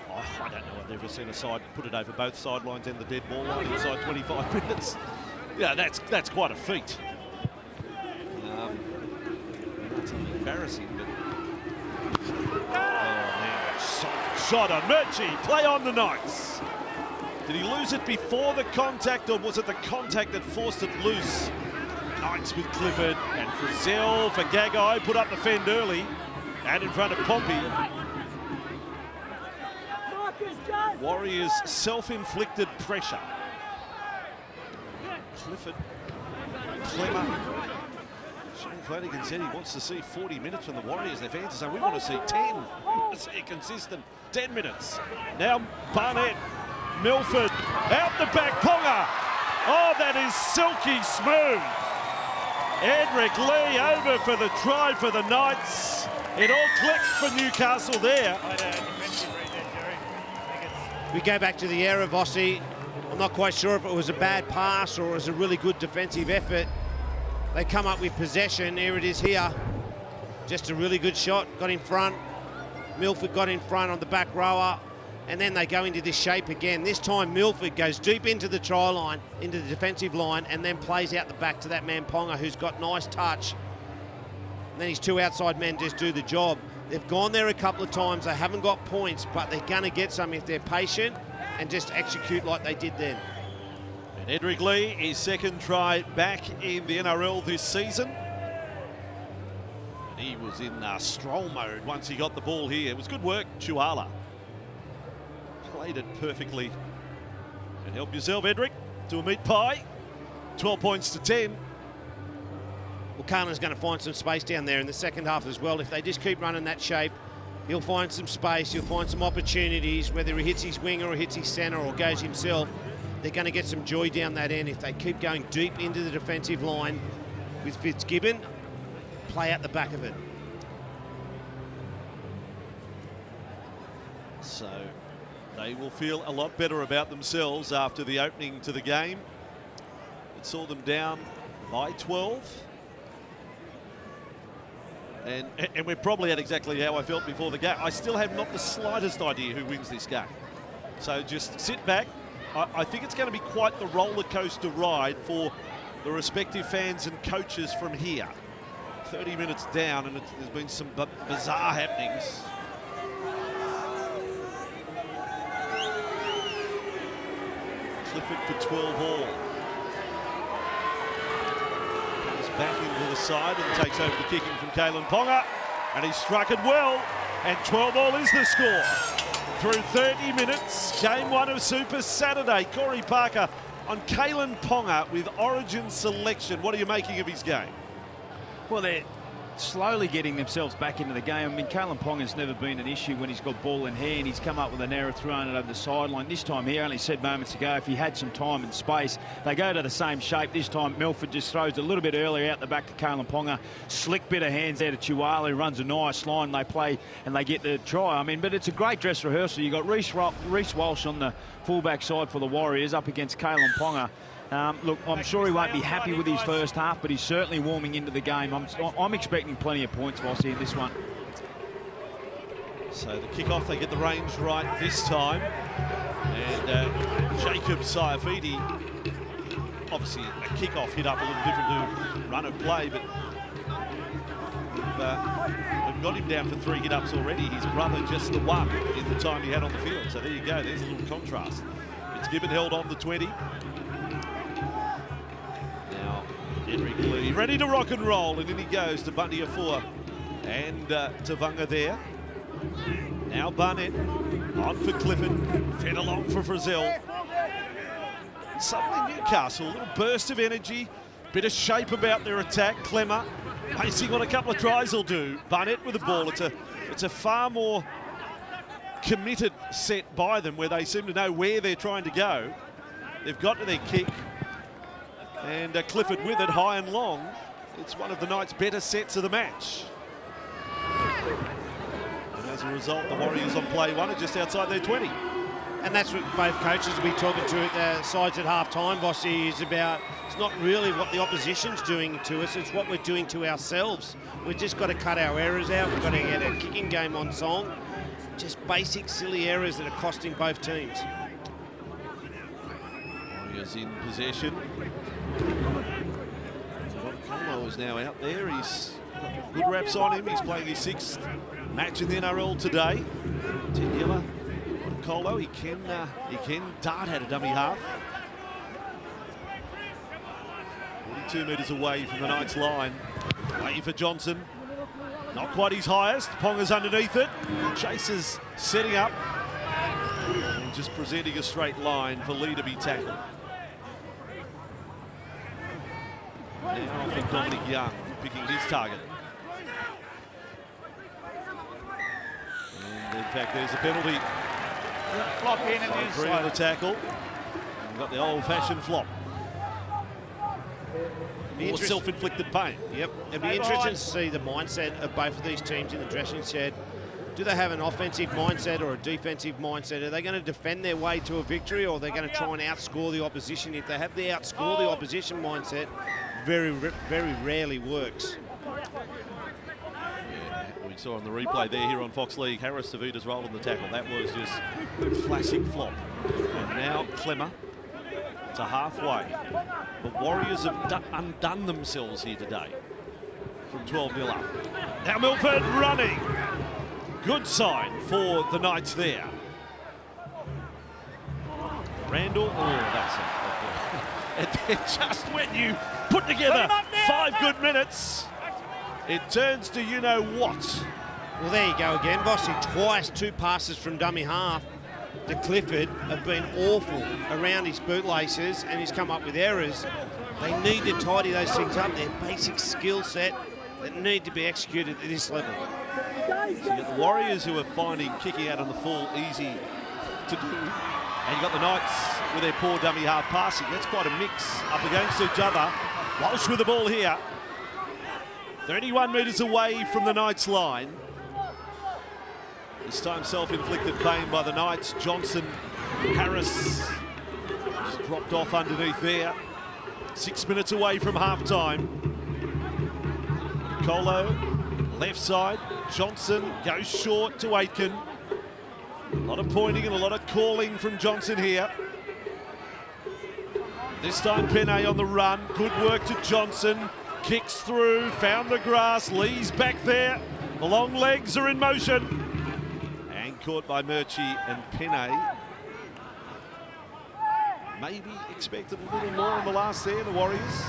I don't know I've ever seen a side put it over both sidelines and the dead ball line inside 25 minutes. Yeah, that's quite a feat. It's embarrassing, but... Oh, man, shot on Murchie, play on the Knights. Did he lose it before the contact, or was it the contact that forced it loose? Knights with Clifford and Frizzell for Gagai, put up the fend early and in front of Pompey. Warriors self-inflicted pressure. Clifford, Clemmer. Shane Flanagan said he wants to see 40 minutes from the Warriors. Their fans are saying we want to see 10. We want to see a consistent 10 minutes. Now Barnett, Milford, out the back, Ponga. Oh, that is silky smooth. Edric Lee over for the try for the Knights. It all clicked for Newcastle there. We go back to the error, Vossi. I'm not quite sure if it was a bad pass or it was a really good defensive effort. They come up with possession. Here it is here. Just a really good shot. Got in front. Milford got in front on the back rower. And then they go into this shape again. This time Milford goes deep into the try line, into the defensive line, and then plays out the back to that man Ponga, who's got nice touch. And then his 2 outside men just do the job. They've gone there a couple of times. They haven't got points, but they're going to get some if they're patient and just execute like they did then. And Edric Lee, his second try back in the NRL this season. And he was in stroll mode once he got the ball here. It was good work, Chuala. Played it perfectly. And help yourself, Edric, to a meat pie. 12 points to 10. Well, Carlin's going to find some space down there in the second half as well. If they just keep running that shape, he'll find some space, he'll find some opportunities, whether he hits his winger or hits his centre or goes himself. They're going to get some joy down that end if they keep going deep into the defensive line with Fitzgibbon, play out the back of it. So they will feel a lot better about themselves after the opening to the game. It saw them down by 12. And we're probably at exactly how I felt before the game. I still have not the slightest idea who wins this game. So just sit back. I think it's going to be quite the roller coaster ride for the respective fans and coaches from here. 30 minutes down, and there's been some bizarre happenings. Clifford for 12 all. Back into the side and takes over the kicking from Kalen Ponga, and he struck it well, and 12 all is the score. Through 30 minutes, game 1 of Super Saturday. Corey Parker on Kalen Ponga with Origin selection. What are you making of his game? Well, they're slowly getting themselves back into the game. I mean, Kalen Ponga's never been an issue when he's got ball in hand. He's come up with an error, throwing it over the sideline. This time he only said moments ago if he had some time and space. They go to the same shape. This time Milford just throws it a little bit earlier out the back to Kalen Ponga. Slick bit of hands there to Chuala, who runs a nice line. They play and they get the try. I mean, but it's a great dress rehearsal. You've got Reece Walsh on the fullback side for the Warriors up against Kalen Ponga. Look, I'm sure he won't be happy with his first half, but he's certainly warming into the game. I'm expecting plenty of points, Vossi, in this one. So the kick-off, they get the range right this time. And Jacob Saifidi, obviously a kick-off hit up a little different to run of play, but we've got him down for 3 hit-ups already. His brother just the 1 in the time he had on the field. So there you go, there's a little contrast. Fitzgibbon held on the 20. Edric Lee ready to rock and roll, and in he goes to Bundy Afua and Tavunga there. Now Barnett on for Clifford, fed along for Frizzell. Suddenly Newcastle, a little burst of energy, bit of shape about their attack. Clemmer pacing on a couple of tries will do. Barnett with the ball. It's a far more committed set by them, where they seem to know where they're trying to go. They've got to their kick. And Clifford with it high and long. It's one of the Knights' better sets of the match. And as a result, the Warriors on play one are just outside their 20. And that's what both coaches will be talking to the sides at half-time, Vossi, is about. It's not really what the opposition's doing to us, it's what we're doing to ourselves. We've just got to cut our errors out. We've got to get our kicking game on song. Just basic, silly errors that are costing both teams. Warriors in possession. Conlo is now out there. He's got good reps on him. He's playing his 6th match in the NRL today. Teniela. Colo, he can dart at a dummy half. 42 metres away from the Knights line. Waiting for Johnson. Not quite his highest. Ponga's underneath it. Chasers setting up. And just presenting a straight line for Lee to be tackled. Now for Dominic Young, picking his target. And in fact, there's a penalty. Flop in and Free on the tackle. We've got the old-fashioned flop. More self-inflicted pain. Yep. It'd be interesting to see the mindset of both of these teams in the dressing shed. Do they have an offensive mindset or a defensive mindset? Are they going to defend their way to a victory, or are they going to try and outscore the opposition? If they have the outscore the opposition mindset, very rarely works. We saw on the replay there here on Fox League, Harris Savita's role in the tackle. That was just classic flop. And now Clemmer to halfway. The Warriors have undone themselves here today from 12-0 up. Now Milford running. Good sign for the Knights there. Randall, oh, that's it. And then just when you put together 5 good minutes, it turns to you-know-what. Well, there you go again, Vossi. Twice 2 passes from dummy half to Clifford have been awful around his bootlaces, and he's come up with errors. They need to tidy those things up. They're basic skill set that need to be executed at this level. So you've got the Warriors who are finding kicking out on the full easy to do. And you've got the Knights with their poor dummy half passing. That's quite a mix up against each other. Walsh with the ball here. 31 metres away from the Knights line. This time self-inflicted pain by the Knights. Johnson, Harris just dropped off underneath there. 6 minutes away from half-time. Colo, left side. Johnson goes short to Aitken. A lot of pointing and a lot of calling from Johnson here. This time Penne on the run. Good work to Johnson. Kicks through, found the grass. Lee's back there. The long legs are in motion. And caught by Murchie and Penne. Maybe expected a little more on the last there, the Warriors.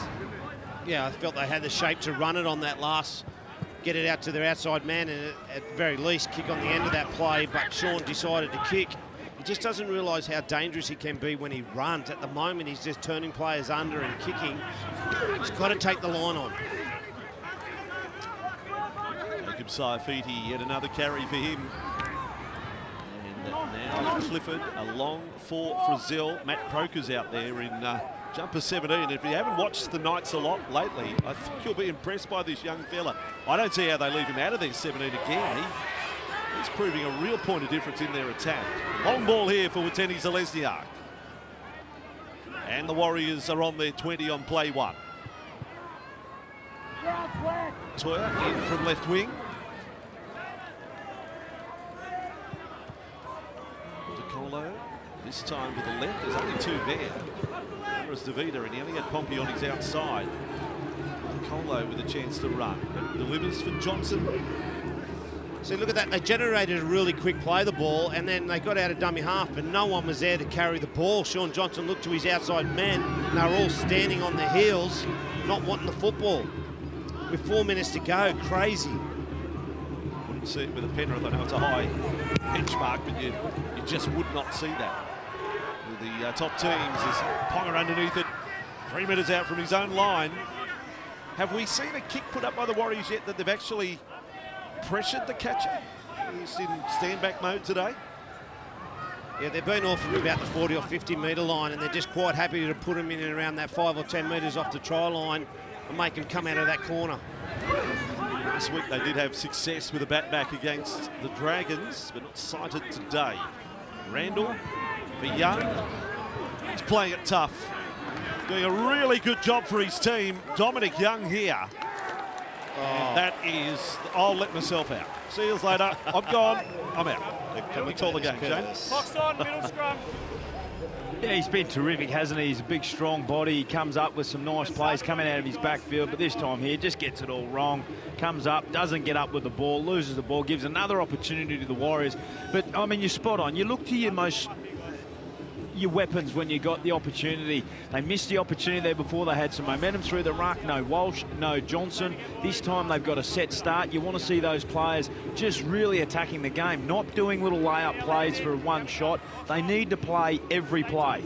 Yeah, I felt they had the shape to run it on that last, get it out to their outside man, and at very least kick on the end of that play, but Sean decided to kick. He just doesn't realise how dangerous he can be when he runs. At the moment, he's just turning players under and kicking. He's got to take the line on. Jacob Saifiti, yet another carry for him. And now Clifford along for Brazil. Matt Croker's out there in jumper 17. If you haven't watched the Knights a lot lately, I think you'll be impressed by this young fella. I don't see how they leave him out of their 17 again. He's proving a real point of difference in their attack. Long ball here for Wateni Zalesniak. And the Warriors are on their 20 on play one. Toya in from left wing. DeColo, this time with the left. There's only 2 there. Whereas DeVita, and he only had Pompey on his outside. DeColo with a chance to run. Delivers for Johnson. See, look at that. They generated a really quick play, the ball, and then they got out of dummy half, but no one was there to carry the ball. Sean Johnson looked to his outside men, and they were all standing on their heels, not wanting the football. With 4 minutes to go, crazy. Wouldn't see it with a Penrith. I know it's a high benchmark, but you just would not see that. With the top teams, is Ponga underneath it, 3 meters out from his own line. Have we seen a kick put up by the Warriors yet that they've actually pressured the catcher? He's in stand-back mode today. Yeah, they've been off from about the 40 or 50 metre line, and they're just quite happy to put them in and around that 5 or 10 metres off the try line and make them come out of that corner. Last week they did have success with a back against the Dragons, but not sighted today. Randall for Young. He's playing it tough. Doing a really good job for his team. Dominic Young here. And that is, I'll let myself out. See you later. I'm gone. I'm out. Can we call the game, James? Clock's on, middle scrum. Yeah, he's been terrific, hasn't he? He's a big, strong body. He comes up with some nice plays coming out of his backfield, but this time here just gets it all wrong. Comes up, doesn't get up with the ball, loses the ball, gives another opportunity to the Warriors. But, I mean, you're spot on. You look to your weapons when you got the opportunity. They missed the opportunity there before. They had some momentum through the ruck. No Walsh, no Johnson. This time they've got a set start. You want to see those players just really attacking the game, not doing little layup plays for one shot. They need to play every play.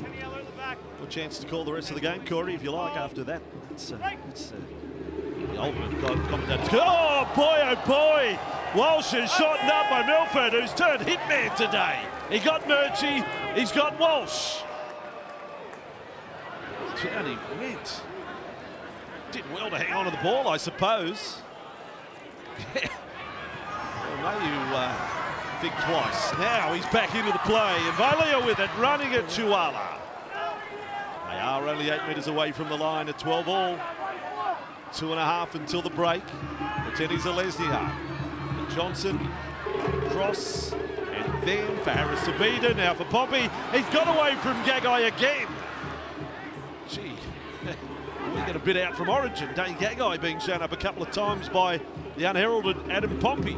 A chance to call the rest of the game, Corey, if you like, after that. It's the ultimate commentator. Oh, boy, Walsh is shot up by Milford, who's turned hitman today. He got Murchie, he's got Walsh. Down he went. Did well to hang on to the ball, I suppose. Well, may you think twice. Now he's back into the play, and Valia with it, running at Chuala. They are only 8 metres away from the line at 12 all. 2.5 until the break. Teddy Zalesnia. Johnson, cross, and then for Harris Savida, now for Pompey. He's got away from Gagai again. Gee, we get a bit out from Origin. Dane Gagai being shown up a couple of times by the unheralded Adam Pompey.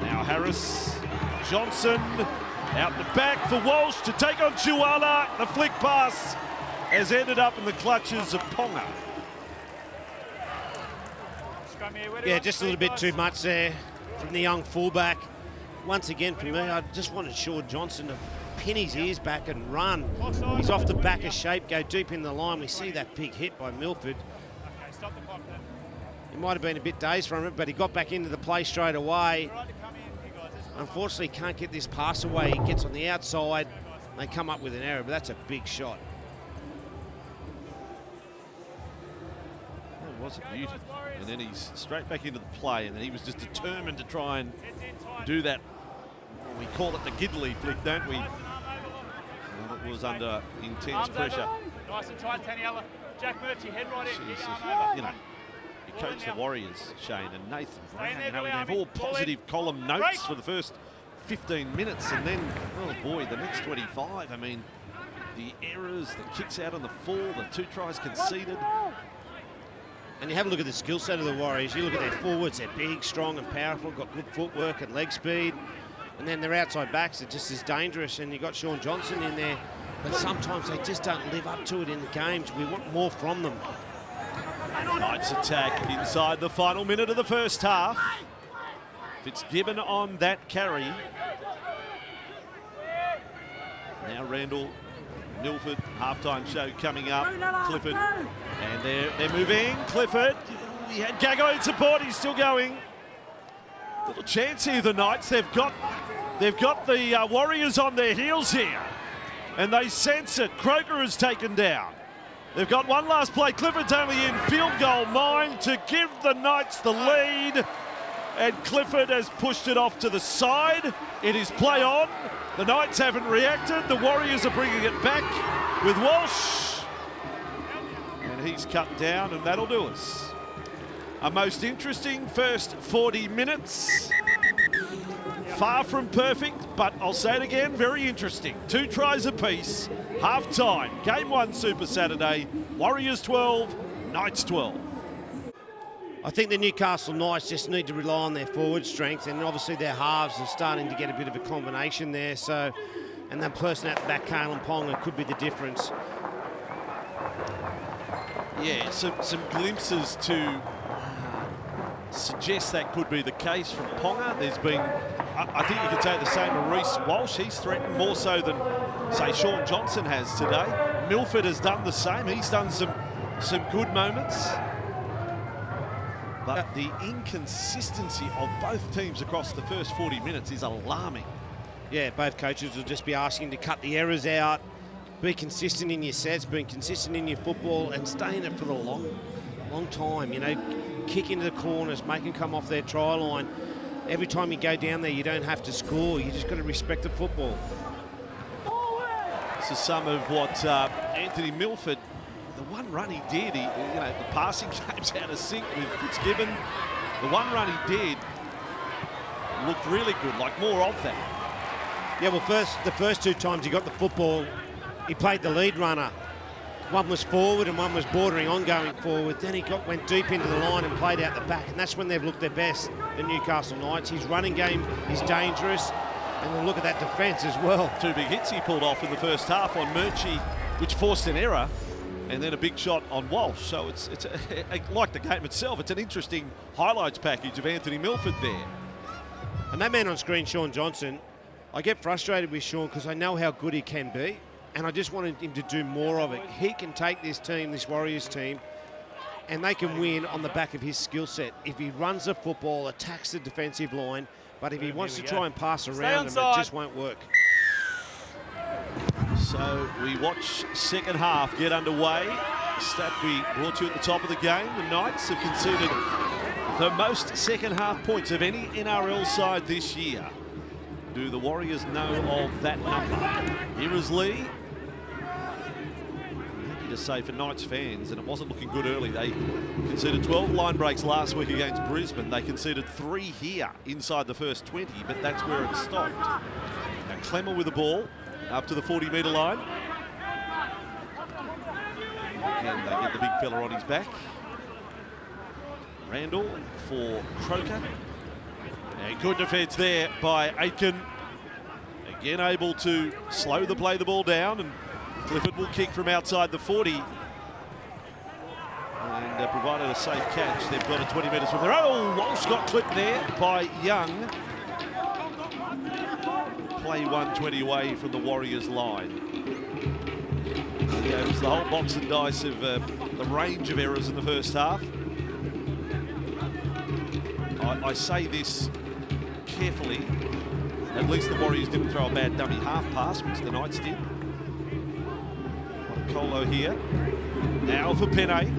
Now Harris, Johnson, out the back for Walsh to take on Chuala. The flick pass has ended up in the clutches of Ponga. Yeah, just a little bit too much there from the young fullback. Once again, for me, I just wanted Sean Johnson to pin his ears back and run. He's off the back of shape, go deep in the line. We see that big hit by Milford. He might have been a bit dazed from it, but he got back into the play straight away. Unfortunately, can't get this pass away. He gets on the outside. They come up with an error, but that's a big shot. That was a beauty. And then he's straight back into the play, and then he was just determined to try and do that. We call it the Gidley flick, don't we? Well, it was under intense pressure. Nice and tight, Taniela. Jack Murchie, head right in. Jesus, you know, you coach the Warriors, Shane, and Nathan Brown, you know, we have all positive column notes for the first 15 minutes, and then, oh boy, the next 25. I mean, the errors, the kicks out on the full, the 2 tries conceded. And you have a look at the skill set of the Warriors. You look at their forwards, they're big, strong and powerful, got good footwork and leg speed. And then their outside backs are just as dangerous, and you've got Sean Johnson in there. But sometimes they just don't live up to it in the games. We want more from them. Knights attack inside the final minute of the first half. Fitzgibbon on that carry. Now Randall, Milford, halftime show coming up. Clifford, and they're moving. Clifford, he had Gagai in support, he's still going. Little chance here, the Knights. They've got the Warriors on their heels here, and they sense it. Croker is taken down. They've got one last play. Clifford's only in field goal mine to give the Knights the lead, and Clifford has pushed it off to the side. It is play on. The Knights haven't reacted. The Warriors are bringing it back with Walsh, and he's cut down, and that'll do us. A most interesting first 40 minutes. Far from perfect, but I'll say it again, very interesting. 2 tries apiece, half-time. Game 1 Super Saturday. Warriors 12, Knights 12. I think the Newcastle Knights just need to rely on their forward strength, and obviously their halves are starting to get a bit of a combination there. So, and that person at the back, Kalen Ponga, could be the difference. Yeah, some glimpses to suggest that could be the case from Ponga. There's been, I think you could say the same of Reece Walsh. He's threatened more so than, say, Sean Johnson has today. Milford has done the same. He's done some good moments. But the inconsistency of both teams across the first 40 minutes is alarming. Yeah, both coaches will just be asking to cut the errors out, be consistent in your sets, being consistent in your football, and stay in it for the long time. You know, kick into the corners, make them come off their try line. Every time you go down there, you don't have to score. You just got to respect the football. This is some of what Anthony Milford, the one run he did, the passing game's out of sync with Fitzgibbon. The one run he did looked really good, like more of that. Yeah, well, the first 2 times he got the football, he played the lead runner. One was forward and one was bordering on going forward. Then he went deep into the line and played out the back, and that's when they've looked their best, the Newcastle Knights. His running game is dangerous, and then look at that defence as well. 2 big hits he pulled off in the first half on Murchie, which forced an error, and then a big shot on Walsh. So it's like the game itself, it's an interesting highlights package of Anthony Milford there. And that man on screen, Shaun Johnson, I get frustrated with Shaun because I know how good he can be, and I just wanted him to do more of it. He can take this team, this Warriors team, and they can win on the back of his skill set. If he runs the football, attacks the defensive line, but if he wants to try and pass around them, it just won't work. So we watch second half get underway. Stat we brought you at the top of the game. The Knights have conceded the most second half points of any NRL side this year. Do the Warriors know of that number? Here is Lee. Happy to say for Knights fans, and it wasn't looking good early. They conceded 12 line breaks last week against Brisbane. They conceded 3 here inside the first 20, but that's where it stopped. Now Clemmer with the ball up to the 40-metre line. Again, they get the big fella on his back. Randall for Croker. And good defence there by Aitken. Again able to slow the ball down, and Clifford will kick from outside the 40. And provided a safe catch. They've got it 20 metres from there. Oh, Walsh got clipped there by Young. Play 120 away from the Warriors line. It was the whole box and dice of the range of errors in the first half. I say this carefully. At least the Warriors didn't throw a bad dummy half pass, which the Knights did. Colo here. Now for Penne.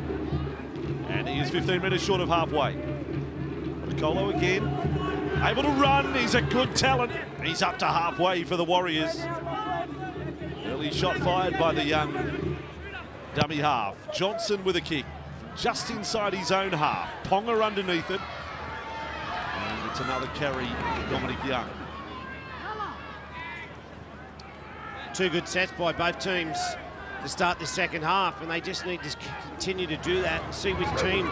And he is 15 metres short of halfway. Colo again. Able to run. He's a good talent. He's up to halfway for the Warriors. Early shot fired by the young dummy half. Johnson with a kick just inside his own half. Ponga underneath it. And it's another carry for Dominic Young. 2 good sets by both teams to start the second half, and they just need to continue to do that and see which team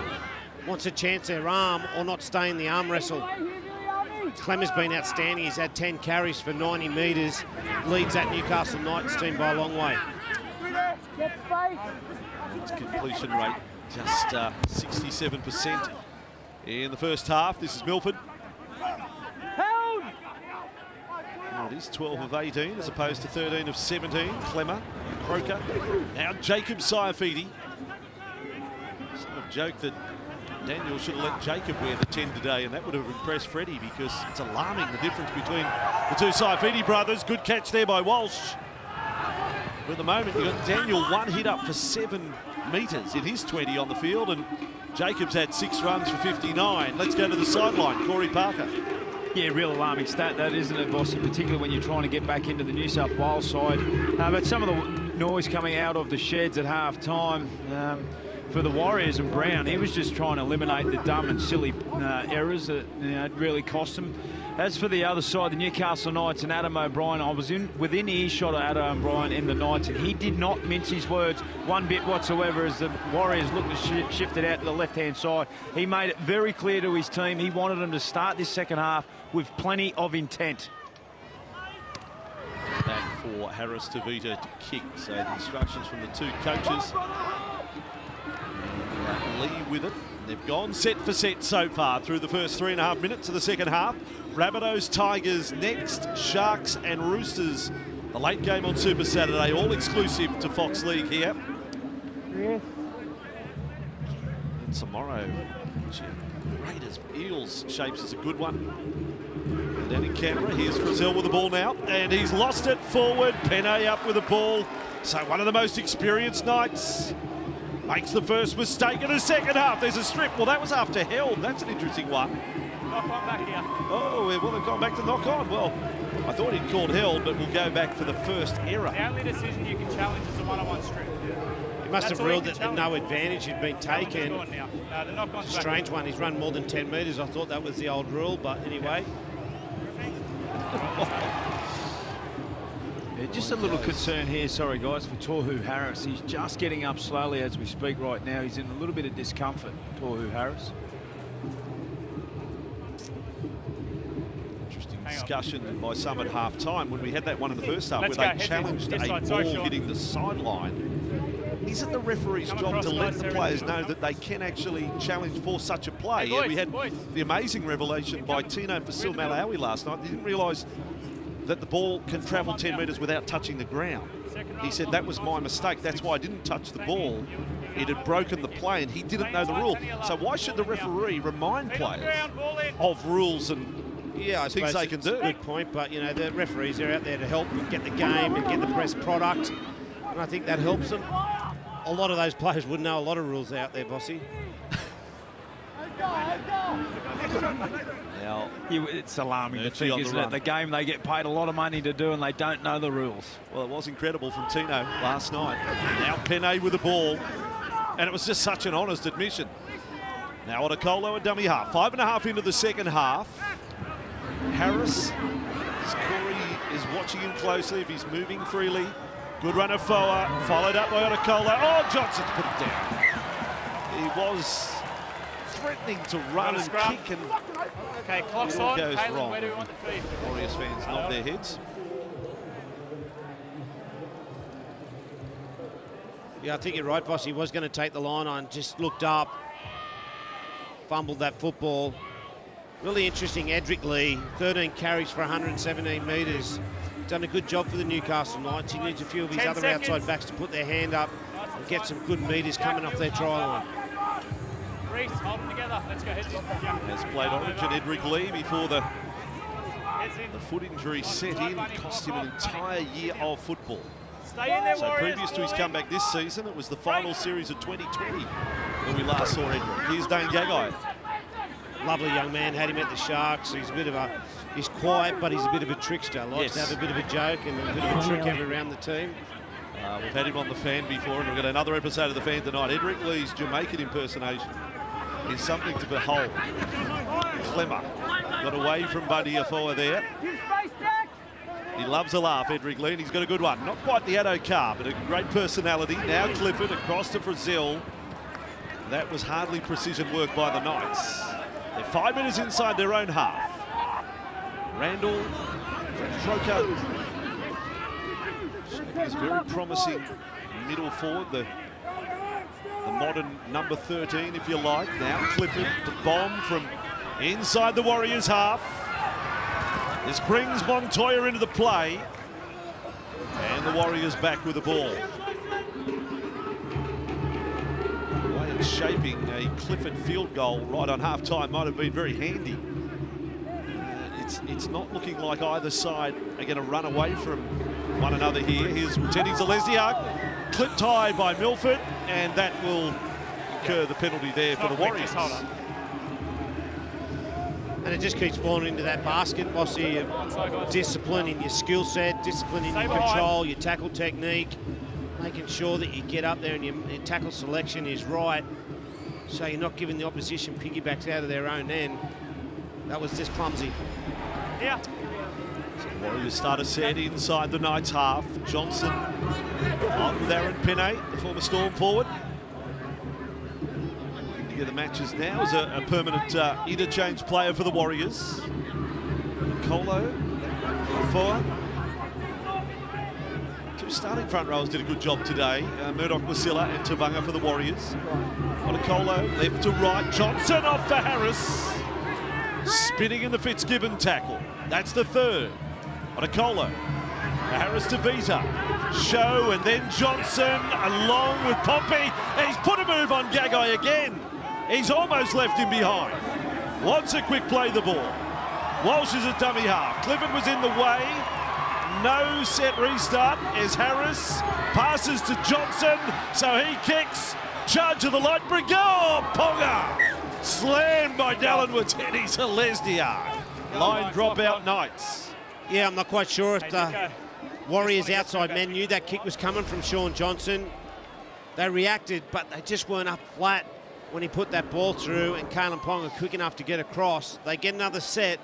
wants to chance their arm or not stay in the arm wrestle. Clemmer's been outstanding. He's had 10 carries for 90 metres. Leads that Newcastle Knights team by a long way. Its completion rate just 67% in the first half. This is Milford. It is 12 of 18 as opposed to 13 of 17. Clemmer, Croker. Now Jacob Saifidi. Sort of joke that Daniel should have let Jacob wear the 10 today, and that would have impressed Freddie, because it's alarming the difference between the 2 Saifidi brothers. Good catch there by Walsh. But at the moment, you've got Daniel 1 hit up for 7 metres in his 20 on the field, and Jacob's had 6 runs for 59. Let's go to the sideline. Corey Parker. Yeah, real alarming stat that, isn't it, Bossy? Particularly when you're trying to get back into the New South Wales side. But some of the noise coming out of the sheds at half-time for the Warriors and Brown, he was just trying to eliminate the dumb and silly errors that really cost him. As for the other side, the Newcastle Knights and Adam O'Brien, I was within earshot of Adam O'Brien in the Knights, and he did not mince his words one bit whatsoever as the Warriors looked to shift it out to the left-hand side. He made it very clear to his team he wanted them to start this second half with plenty of intent. Back for Harris Tavita to kick. So the instructions from the 2 coaches. And Lee with it. They've gone set for set so far through the first 3.5 minutes of the second half. Rabbitohs, Tigers next, Sharks and Roosters. The late game on Super Saturday, all exclusive to Fox League here. And tomorrow, Raiders, Eels shapes as a good one. Down in Canberra, here's Frizzell with the ball now, and he's lost it forward. Penne up with the ball. So one of the most experienced Knights makes the first mistake in the second half. There's a strip. Well, that was after held. That's an interesting one. Knock on back here. Oh, well, they've gone back to knock on. Well, I thought he'd called held, but we'll go back for the first error. The only decision you can challenge is a one-on-one strip. He must have ruled that no advantage had been taken. No, the knock-on's back. Strange one. He's run more than 10 metres. I thought that was the old rule, but anyway. Yeah, just a little concern here, sorry guys, for Tohu Harris. He's just getting up slowly as we speak right now. He's in a little bit of discomfort, Tohu Harris. Interesting discussion by some at half-time when we had that one in the first half Let's where go, they heads challenged in. a This ball side, so hitting the sideline. Isn't the referee's Come job across to let close, the players everybody. know that they can actually challenge for such a play? Hey, boys, we had boys. the amazing revelation by Tino Fasil Malawi last night. They didn't realise that the ball can travel 10 metres without touching the ground. He said, that was my mistake. That's why I didn't touch the ball. It had broken the play and he didn't know the rule. So why should the referee remind players of rules and Yeah, I things suppose they can it's do? a good point, but you know the referees are out there to help get the game and get the press product, and I think that helps them. A lot of those players would know a lot of rules out there, Bossy. Now, It's alarming to Murphy think, on the isn't it? run. The game they get paid a lot of money to do and they don't know the rules. well, it was incredible from Tino last night. Now Penne with the ball, and it was just such an honest admission. Now Otakolo, a dummy half. 5.5 into the second half. Harris, Corey is watching him closely if he's moving freely. Good run of Foa, followed up by Otakolo. Oh, Johnson's put it down. He was threatening to run and scrum. kick, and Okay, clock's it all on. goes Caitlin, wrong. where do we want the feed? Warriors fans nod their heads. Yeah, I think you're right, Boss. He was going to take the line on, just looked up, fumbled that football. Really interesting, Edric Lee, 13 carries for 117 metres. Done a good job for the Newcastle Knights. He needs a few of his 10 other seconds. outside backs to put their hand up and get some good metres coming off their try line. Reece, hold them together. Let's go, heads in. Yeah. Has played Origin Edric Lee before the Heads in. foot injury set in, cost him an entire year of football. Stay in there, So Warriors. previous to his comeback this season, it was the final series of 2020 when we last saw Edric. Here's Dane Gagai. Lovely young man, had him at the Sharks. He's a bit of a, he's quiet, but he's a bit of a trickster. Likes to Yes. have a bit of a joke and a bit of a trick every around the team. We've had him on the Fan before, and we've got another episode of the Fan tonight. Edric Lee's Jamaican impersonation is something to behold. Clemmer got away from Buddy Afoa there. He loves a laugh, Edric Lee, and he's got a good one. Not quite the Addo car, but a great personality. Now Clifford across to Frizzell. That was hardly precision work by the Knights. They're 5 minutes inside their own half. Randall, Troker. He's very promising middle forward, the modern number 13, if you like. Now Clifford to bomb from inside the Warriors' half. This brings Montoya into the play. And the Warriors back with the ball. The way it's shaping, a Clifford field goal right on half-time might have been very handy. It's not looking like either side are going to run away from one another here. Here's Teddy Zalesniak, clipped high by Milford, and that will incur the penalty there for the Warriors. And it just keeps falling into that basket, Bossy, of discipline in your skill set, discipline in your control, your tackle technique, making sure that you get up there and your tackle selection is right, so you're not giving the opposition piggybacks out of their own end. That was just clumsy. Yeah. Warriors start a set inside the Knights' half. Johnson on with Aaron Penne, the former Storm forward. The matches now as a permanent interchange player for the Warriors. Colo, Foa. Two starting front rows did a good job today. Murdoch, Wasilla and Tavanga for the Warriors. Otakolo left to right. Johnson off for Harris. Spinning in the Fitzgibbon tackle. That's the third. Otakolo. Harris to Vita. Show and then Johnson along with Pompey. And he's put a move on Gagai again. He's almost left him behind. Wants a quick play the ball. Walsh is a dummy half. Clifford was in the way. No set restart as Harris passes to Johnson, so he kicks. Charge of the light brick. Oh, Ponga! Slammed by Dallin Watene to Lesniak. Line dropout Knights. Yeah, I'm not quite sure if the Warriors outside men knew that kick was coming from Sean Johnson. They reacted, but they just weren't up flat when he put that ball through, and Kalen Ponga quick enough to get across. They get another set,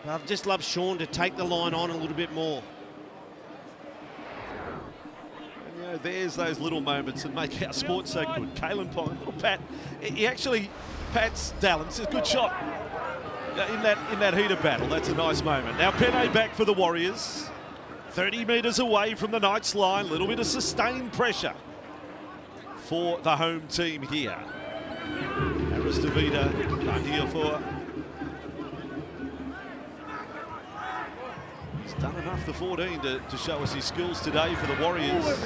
but I've just loved Sean to take the line on a little bit more. And, you know, there's those little moments that make our sport so good. Kalen Ponga, little pat, he actually pats Dallin. It's a good shot in that heater battle. That's a nice moment. Now Penne back for the Warriors. 30 metres away from the Knights line. A little bit of sustained pressure for the home team here. Harris DeVita, Kandiafoa. He's done enough, the 14, to show us his skills today for the Warriors.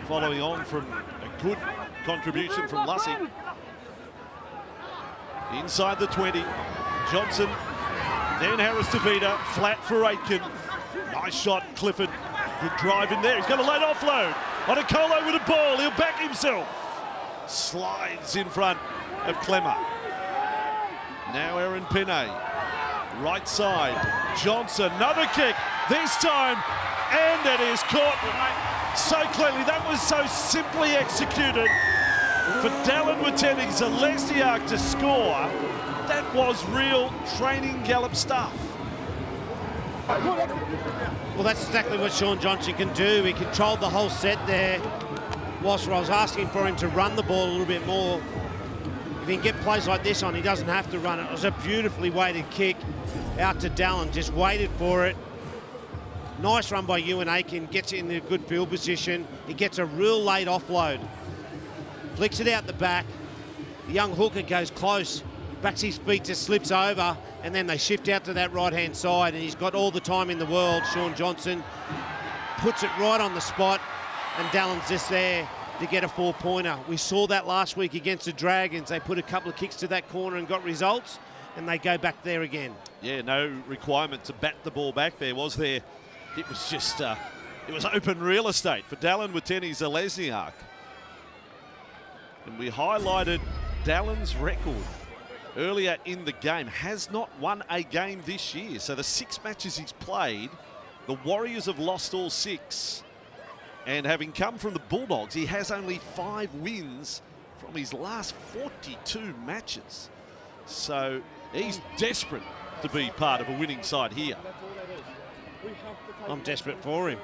Following on from a good contribution from Lussick. Inside the 20, Johnson, then Harris DeVita, flat for Aitken. Nice shot, Clifford. Good drive in there. He's got a late offload. Onikolo with a ball. He'll back himself. Slides in front of Clemmer. Now Aaron Penne. Right side. Johnson, another kick. This time, and it is caught so cleanly. That was so simply executed. For Dallin Watene Lesniak to score, that was real training gallop stuff. Well, that's exactly what Sean Johnson can do. He controlled the whole set there. Whilst I was asking for him to run the ball a little bit more. If he can get plays like this on, he doesn't have to run it. It was a beautifully weighted kick out to Dallin. Just waited for it. Nice run by Ewan Aitken. Gets it in a good field position. He gets a real late offload. Flicks it out the back. The young hooker goes close. Backs his feet, just slips over, and then they shift out to that right-hand side, and he's got all the time in the world. Sean Johnson puts it right on the spot, and Dallin's just there to get a 4-pointer. We saw that last week against the Dragons. They put a couple of kicks to that corner and got results, and they go back there again. Yeah, no requirement to bat the ball back there, was there? It was just, it was open real estate for Dallin Watene Lesniak. And we highlighted Dallin's record earlier in the game. Has not won a game this year. So the 6 matches he's played, the Warriors have lost all 6. And having come from the Bulldogs, he has only 5 wins from his last 42 matches. So he's desperate to be part of a winning side here. I'm desperate for him.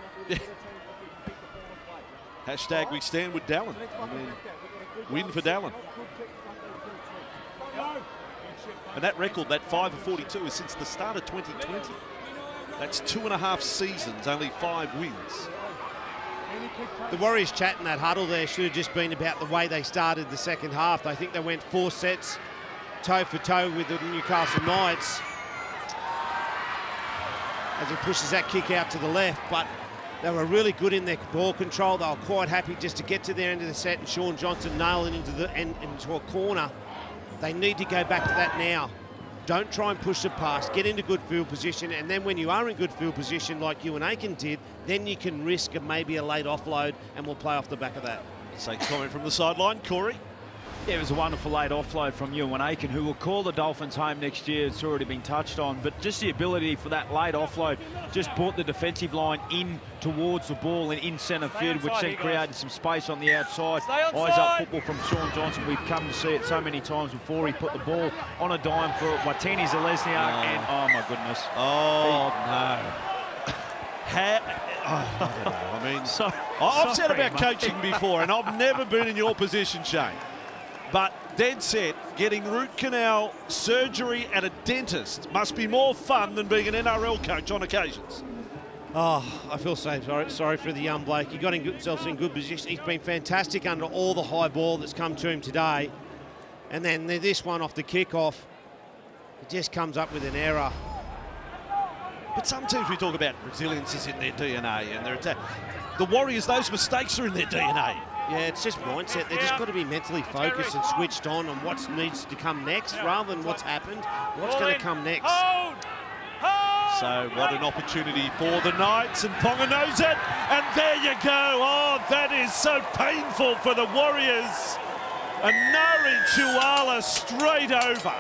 Hashtag we stand with Dallin. I mean, win for Dallin. And that record, that 5 of 42, is since the start of 2020. That's 2.5 seasons, only 5 wins. The Warriors chat in that huddle there should have just been about the way they started the second half. I think they went 4 sets, toe for toe with the Newcastle Knights as he pushes that kick out to the left. But they were really good in their ball control. They were quite happy just to get to their end of the set, and Sean Johnson nailing into a corner. They need to go back to that now. Don't try and push the pass. Get into good field position, and then when you are in good field position like Ewan Aitken did, then you can risk maybe a late offload, and we'll play off the back of that. Same comment from the sideline, Corey. Yeah, it was a wonderful late offload from Ewan Aitken, who will call the Dolphins home next year. It's already been touched on, but just the ability for that late offload just brought the defensive line in towards the ball and in centre field, which then created some space on the outside. Eyes up football from Sean Johnson. We've come to see it so many times before. He put the ball on a dime for Watene Lesniak, and oh my goodness. Oh, no. I don't know. I mean, I've said about coaching before, and I've never been in your position, Shane. But dead set, getting root canal surgery at a dentist must be more fun than being an NRL coach on occasions. Oh, I feel so sorry for the young bloke. He got himself in good position. He's been fantastic under all the high ball that's come to him today. And then this one off the kick-off, it just comes up with an error. But sometimes we talk about resilience is in their DNA and their attack. The Warriors, those mistakes are in their DNA. Yeah, it's just mindset. They've just got to be mentally focused and switched on what needs to come next rather than what's happened. What's going to come next? So what an opportunity for the Knights, and Ponga knows it, and there you go. Oh, that is so painful for the Warriors. And Nari Chuala straight over.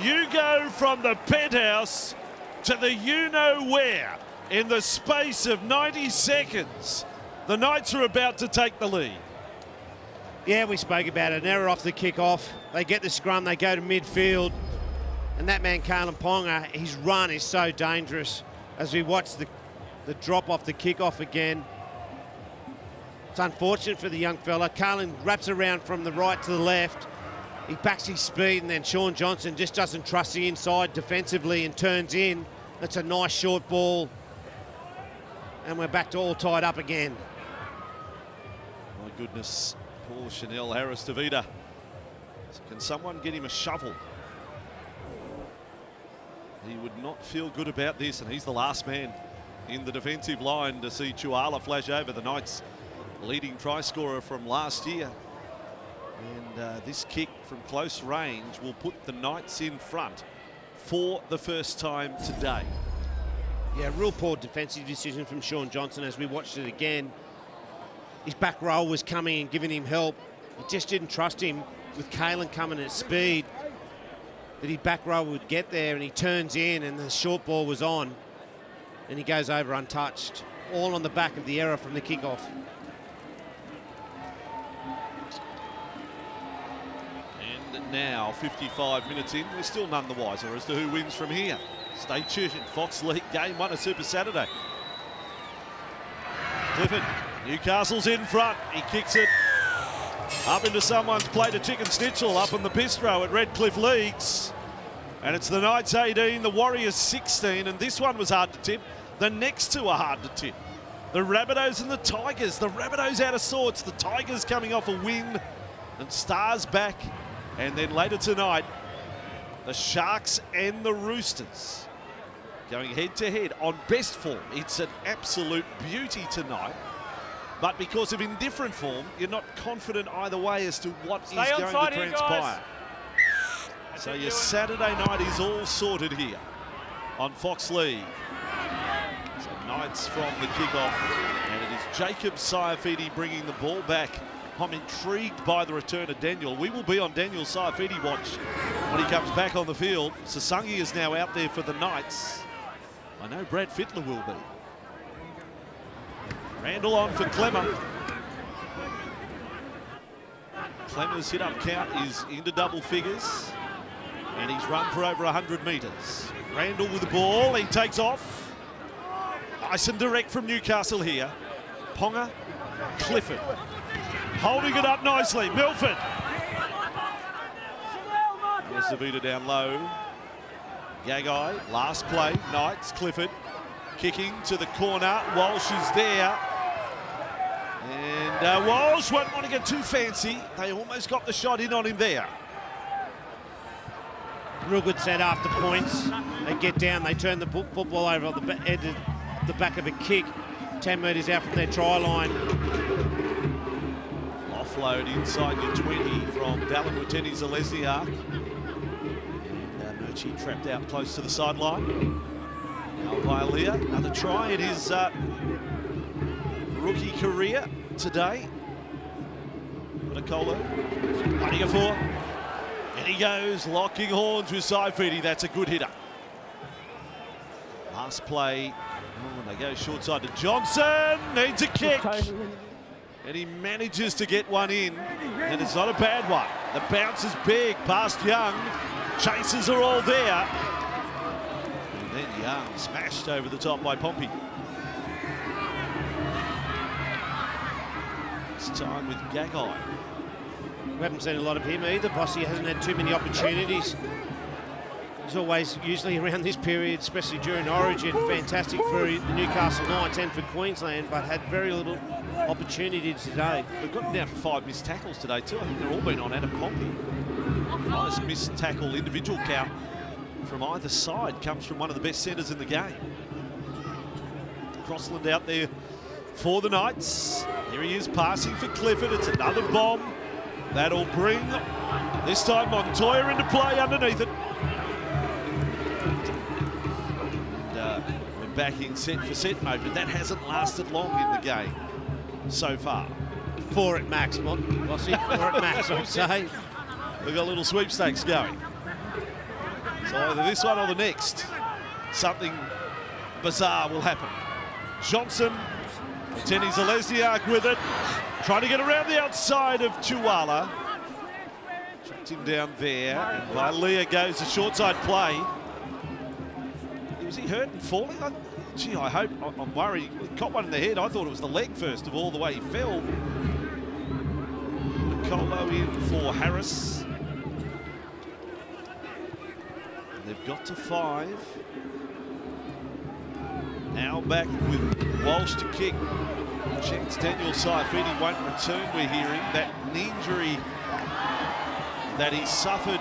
You go from the penthouse to the you-know-where in the space of 90 seconds. The Knights are about to take the lead. Yeah, we spoke about it. An error off the kick-off. They get the scrum, they go to midfield. And that man, Kalen Ponga, his run is so dangerous. As we watch the drop off the kick-off again. It's unfortunate for the young fella. Kalen wraps around from the right to the left. He backs his speed, and then Sean Johnson just doesn't trust the inside defensively and turns in. That's a nice short ball. And we're back to all tied up again. My goodness, poor Chanel Harris-Tavita. Can someone get him a shovel? He would not feel good about this, and he's the last man in the defensive line to see Chuala flash over, the Knights' leading try scorer from last year. And this kick from close range will put the Knights in front for the first time today. Yeah, real poor defensive decision from Sean Johnson as we watched it again. His back row was coming and giving him help. He just didn't trust him with Kalen coming at speed, that his back row would get there, and he turns in and the short ball was on and he goes over untouched. All on the back of the error from the kickoff. And now, 55 minutes in, we're still none the wiser as to who wins from here. Stay tuned. Fox League Game 1 of Super Saturday. Clifford, Newcastle's in front. He kicks it up into someone's plate of chicken schnitzel up in the bistro at Redcliffe Leagues. And it's the Knights 18, the Warriors 16, and this one was hard to tip. The next two are hard to tip. The Rabbitohs and the Tigers. The Rabbitohs out of sorts. The Tigers coming off a win, and Stars back. And then later tonight, the Sharks and the Roosters going head-to-head on best form. It's an absolute beauty tonight. But because of indifferent form, you're not confident either way as to what is going to transpire. So your Saturday night is all sorted here on Fox League. So Knights from the kickoff, and it is Jacob Saifidi bringing the ball back. I'm intrigued by the return of Daniel. We will be on Daniel Saifidi watch when he comes back on the field. Sasangi is now out there for the Knights. I know Brad Fittler will be. Randall on for Clemmer. Clemmer's hit-up count is into double figures, and he's run for over 100 metres. Randall with the ball, he takes off. Nice and direct from Newcastle here. Ponga, Clifford. Holding it up nicely, Milford. There's Savita down low. Gagai, last play, Knights, Clifford. Kicking to the corner, Walsh is there. And Walsh won't want to get too fancy. They almost got the shot in on him there. Real good set after points. They get down, they turn the football over on the end of the back of a kick, 10 metres out from their try line. Offload inside your 20 from Dallin Wateni Zalesniak. And Murchie trapped out close to the sideline. Now Vailea, another try in his rookie career today. Nicola, running a four. And he goes, locking horns with Saifidi. That's a good hitter. Last play. Oh, and they go short side to Johnson. Needs a kick. And he manages to get one in. And it's not a bad one. The bounce is big past Young. Chasers are all there. And then Young smashed over the top by Pompey. This time with Gagai. We haven't seen a lot of him either. Bossy hasn't had too many opportunities. He's always usually around this period, especially during Origin, fantastic for the Newcastle Knights and for Queensland, but had very little opportunity today. We've got him down for 5 missed tackles today too. I think they're all been on Adam Pompey. Highest missed tackle individual count from either side comes from one of the best centres in the game. Crossland out there for the Knights. Here he is passing for Clifford. It's another bomb. That'll bring, this time, Montoya into play underneath it. And back in set-for-set mode, but that hasn't lasted long in the game so far. 4 at max, Bossy. 4 at max, I'd say. We've got a little sweepstakes going. So either this one or the next, something bizarre will happen. Johnson, Tenny Zalesniak with it, trying to get around the outside of Tuala. Tracked him down there, and Vailea goes to short side play. Was he hurt and falling? Gee, I hope, I'm worried. He caught one in the head. I thought it was the leg first of all, the way he fell. Colo in for Harris. And they've got to 5. Now back with Walsh to kick. Chance Daniel Saifidi won't return, we're hearing. That knee injury that he suffered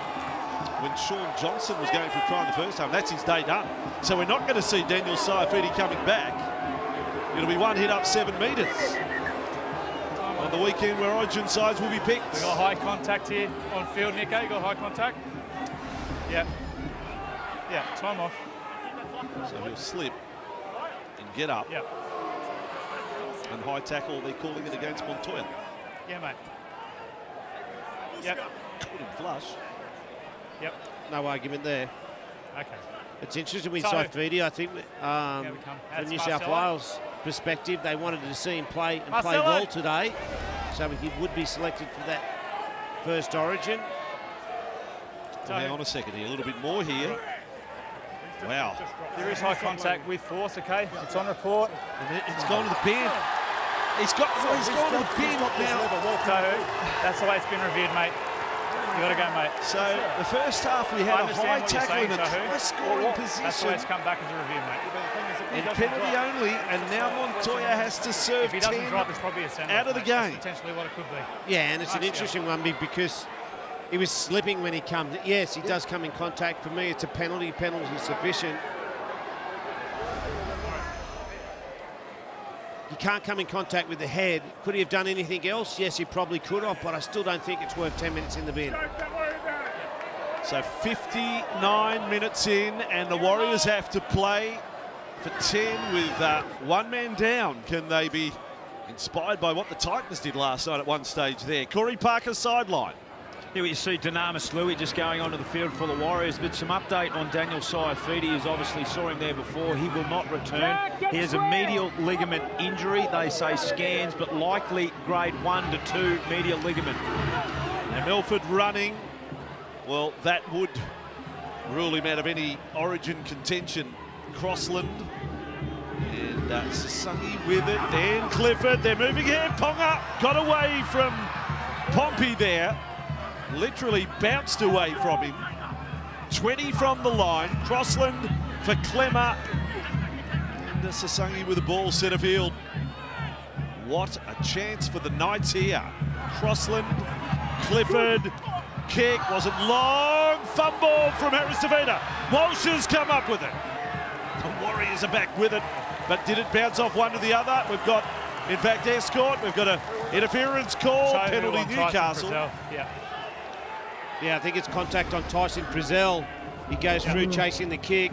when Sean Johnson was going for a try in the first time, that's his day done. So we're not going to see Daniel Saifidi coming back. It'll be one hit up 7 metres on the weekend where Origin sides will be picked. We've got high contact here on field, Nico. You got high contact? Yeah. Yeah, time off. So he'll slip and get up. Yeah. And high tackle, they're calling it against Montoya. Yeah, mate. Yep. Caught him flush. Yep. No argument there. Okay. It's interesting with So- Saifidi, I think, we come. from That's New South Marcelo. Wales perspective, they wanted to see him play and play Marcelo. well today. So he would be selected for that first Origin. Hang on a second here, a little bit more here. Wow. There is high contact with force, okay? It's on report. And it's gone to the bin. He's gone to the bin now. So that's the way it's been reviewed, mate. You got to go, mate. So the first half we had a understand high what you're tackle saying, and a Sahu. try scoring That's the way position. it's come back as a review, mate. And penalty only, and now Montoya has to serve If he doesn't 10 drop, it's probably a send out of the game. Potentially what it could be. Yeah, and it's an interesting one because he was slipping when he comes. Yes, he does come in contact. For me, it's a penalty. Penalty is sufficient. You can't come in contact with the head. Could he have done anything else? Yes, he probably could have, but I still don't think it's worth 10 minutes in the bin. So 59 minutes in, and the Warriors have to play for 10 with one man down. Can they be inspired by what the Titans did last night at one stage there? Corey Parker sideline. Here you see Dynamis Louis just going onto the field for the Warriors, but some update on Daniel Saifidi, who's obviously saw him there before. He will not return. He has a medial ligament injury. They say scans, but likely grade 1 to 2 medial ligament. Now Milford running. Well, that would rule him out of any Origin contention. Crossland. And Sasangi with it. Then Clifford. They're moving here. Ponga got away from Pompey there. Literally bounced away from him. 20 from the line. Crossland for Clemmer. And Sasangi with the ball centre field. What a chance for the Knights here. Crossland, Clifford, kick, wasn't long. Fumble from Harris Tavita. Walsh has come up with it. The Warriors are back with it, but did it bounce off one to the other? We've got, in fact, escort. We've got an interference call, So penalty Newcastle. Yeah. Yeah, I think it's contact on Tyson Frizzell. He goes through chasing the kick,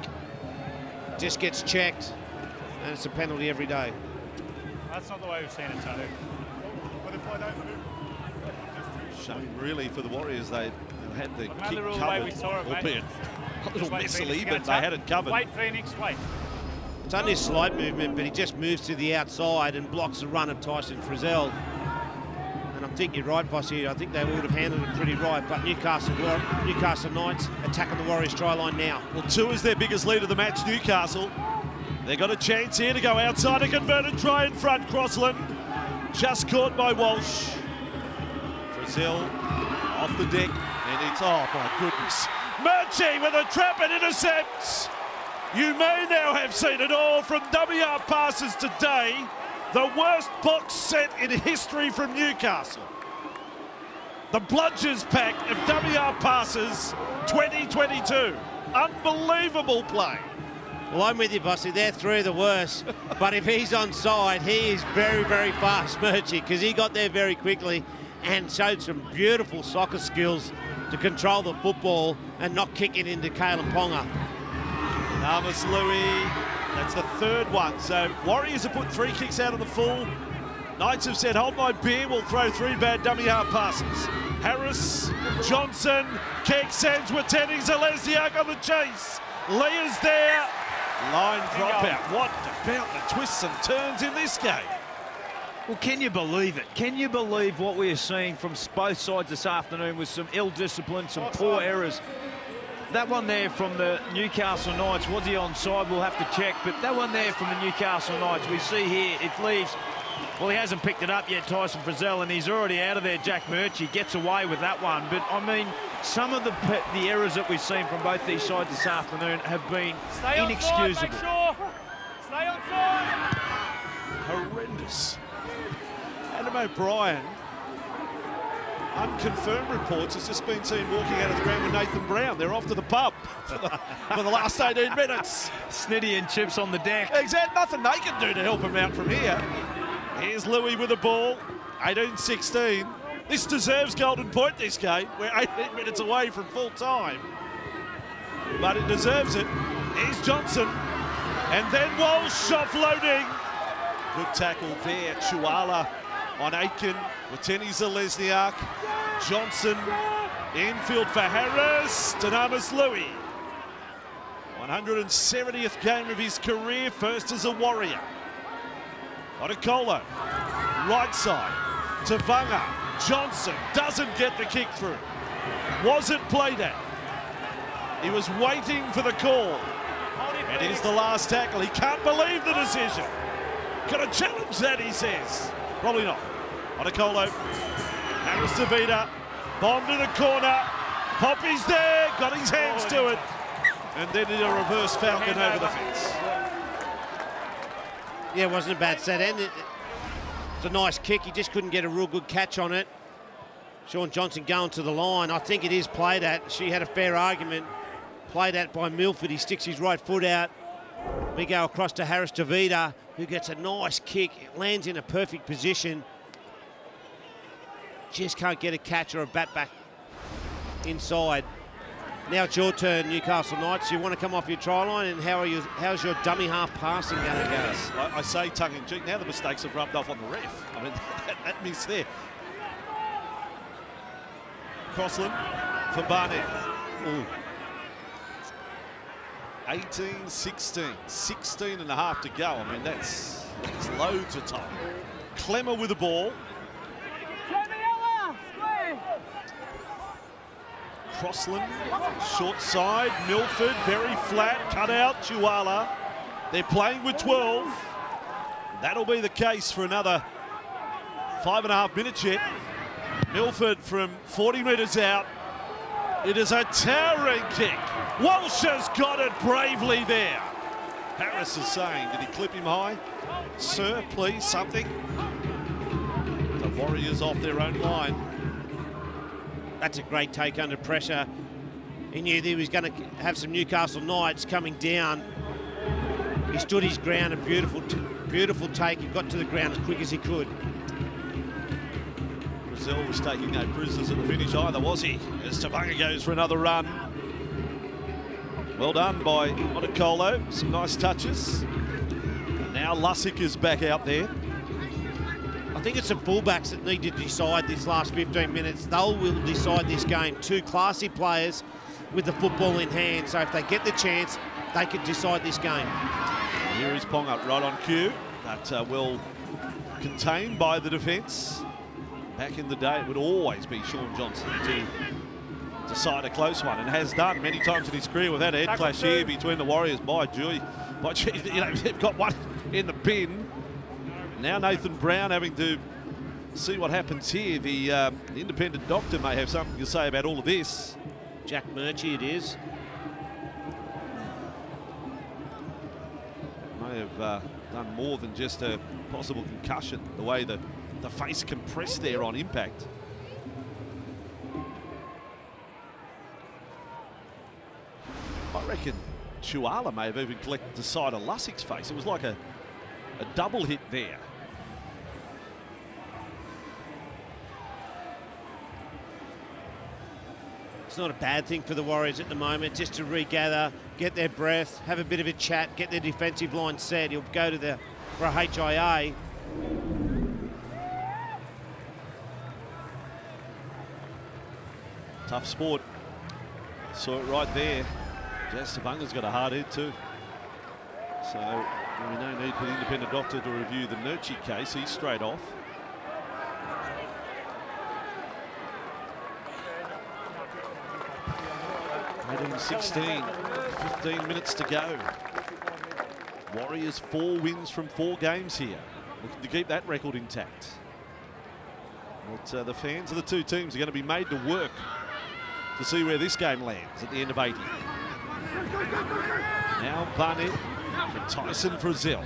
just gets checked, and it's a penalty every day. That's not the way we've seen it, Tony. Shame really for the Warriors. They had the Not kick the way covered, we saw it, mate. albeit a little Just wait, messily, Phoenix, but they had it covered. Wait, Phoenix, wait. It's only a slight movement, but he just moves to the outside and blocks the run of Tyson Frizzell. And I think you're right, Bossy. I think they would have handled it pretty right, but Newcastle Knights attacking the Warriors try line now. Well, 2 is their biggest lead of the match, Newcastle. They got a chance here to go outside, a converted try in front. Crossland just caught by Walsh. Frizzell off the deck, and it's, oh my goodness. Murchie with a trap and intercepts. You may now have seen it all from WR passes today. The worst box set in history from Newcastle. The Bludgers pack of WR passes 2022. Unbelievable play. Well, I'm with you, Bossy. They're through the worst. But if he's onside, he is very, very fast, Murchie, because he got there very quickly and showed some beautiful soccer skills to control the football and not kick it into Kalen Ponga. Dynamis Louis, that's the third one. So Warriors have put 3 kicks out of the full. Knights have said, hold my beer, we'll throw 3 bad dummy half passes. Harris, Johnson, Keck sends Wateni Zalesniak on the chase. Leah's there. Line drop out. What about the twists and turns in this game? Well, can you believe it? Can you believe what we are seeing from both sides this afternoon with some ill discipline, some poor errors? That one there from the Newcastle Knights, was he onside? We'll have to check, but that one there from the Newcastle Knights, we see here, it leaves. Well, he hasn't picked it up yet, Tyson Frizzell, and he's already out of there. Jack Murchie gets away with that one. But, I mean, some of the errors that we've seen from both these sides this afternoon have been inexcusable. Stay on side. Horrendous. Adam O'Brien, unconfirmed reports, has just been seen walking out of the ground with Nathan Brown. They're off to the pub for the last 18 minutes. Snitty and Chips on the deck. Exactly, nothing they can do to help him out from here. Here's Louis with the ball, 18-16. This deserves golden point, this game. We're 18 minutes away from full time. But it deserves it. Here's Johnson. And then Walsh offloading. Good tackle there. Chuala on Aitken. Wateni Zalesniak. Johnson. Infield for Harris. Dynamis Louis. 170th game of his career. First as a Warrior. Otakolo. Right side. Tavanga. Johnson doesn't get the kick through. Wasn't played at. He was waiting for the call. And here's the last tackle. He can't believe the decision. Got to challenge that, he says. Probably not. Otakolo. Harris Davida. Bomb to the corner. Poppy's there. Got his hands to it. And then in a reverse falcon over the fence. Yeah, it wasn't a bad set end. It's a nice kick. He just couldn't get a real good catch on it. Sean Johnson going to the line. I think it is played at. She had a fair argument. Played at by Milford. He sticks his right foot out. We go across to Harris Davida, who gets a nice kick. It lands in a perfect position. Just can't get a catch or a bat back inside. Now it's your turn, Newcastle Knights. You want to come off your try line, and how's your dummy half passing going to go? I say tongue-in-cheek. Now the mistakes have rubbed off on the ref. I mean, that miss there. Crossland for Barnett. Ooh. 18-16, 16 and a half to go. I mean, that's loads of time. Clemmer with the ball. Crossland, short side, Milford, very flat, cut out, Chuala. They're playing with 12. That'll be the case for another 5.5 minutes yet. Milford from 40 metres out. It is a towering kick. Walsh has got it bravely there. Harris is saying, did he clip him high? Sir, please, something. The Warriors off their own line. That's a great take under pressure. He knew that he was going to have some Newcastle Knights coming down. He stood his ground, a beautiful take. He got to the ground as quick as he could. Brazil was taking no prisoners at the finish either, was he? As Tavanga goes for another run. Well done by Otakolo. Some nice touches. And now Lussick is back out there. I think it's the fullbacks that need to decide this last 15 minutes. They will decide this game. Two classy players with the football in hand. So if they get the chance, they could decide this game. Here is Ponga right on cue. But well contained by the defence. Back in the day, it would always be Sean Johnson to decide a close one, and has done many times in his career with that head clash here between the Warriors. By gee, you know, they've got one in the bin. Now Nathan Brown having to see what happens here. The independent doctor may have something to say about all of this. Jack Murchie it is. May have done more than just a possible concussion, the way the face compressed there on impact. I reckon Chuala may have even collected the side of Lussick's face. It was like a double hit there. It's not a bad thing for the Warriors at the moment, just to regather, get their breath, have a bit of a chat, get their defensive line set. He'll go to for a HIA. Tough sport. Saw it right there. Jazz Savanga's got a hard head too. So there'll be no need for the independent doctor to review the Nurchi case. He's straight off. (16), 15 minutes to go. Warriors 4 wins from 4 games here, looking to keep that record intact. But the fans of the two teams are going to be made to work to see where this game lands at the end of 80. Now Barnett for Tyson Frizzell.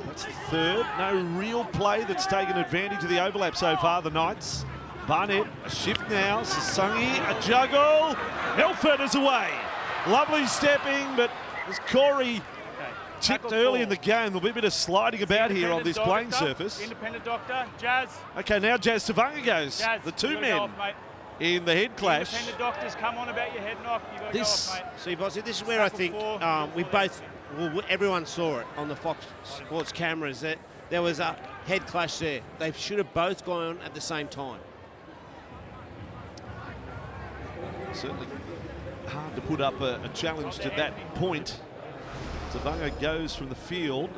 That's the third. No real play that's taken advantage of the overlap so far, the Knights. Barnett, a shift now. Sasangi, a juggle. Elford is away. Lovely stepping, but as Corey tipped early in the game, there'll be a bit of sliding about here on this playing surface. Independent doctor, Jazz. Okay, now Jazz Savanga goes. Jazz, the two you men go off, mate. in the head clash. Independent doctors, come on about your head knock. You got to go off, mate. See, Bossy, this is where I think everyone saw it on the Fox Sports cameras, that there was a head clash there. They should have both gone at the same time. Certainly hard to put up a challenge to that point. Savanga goes from the field.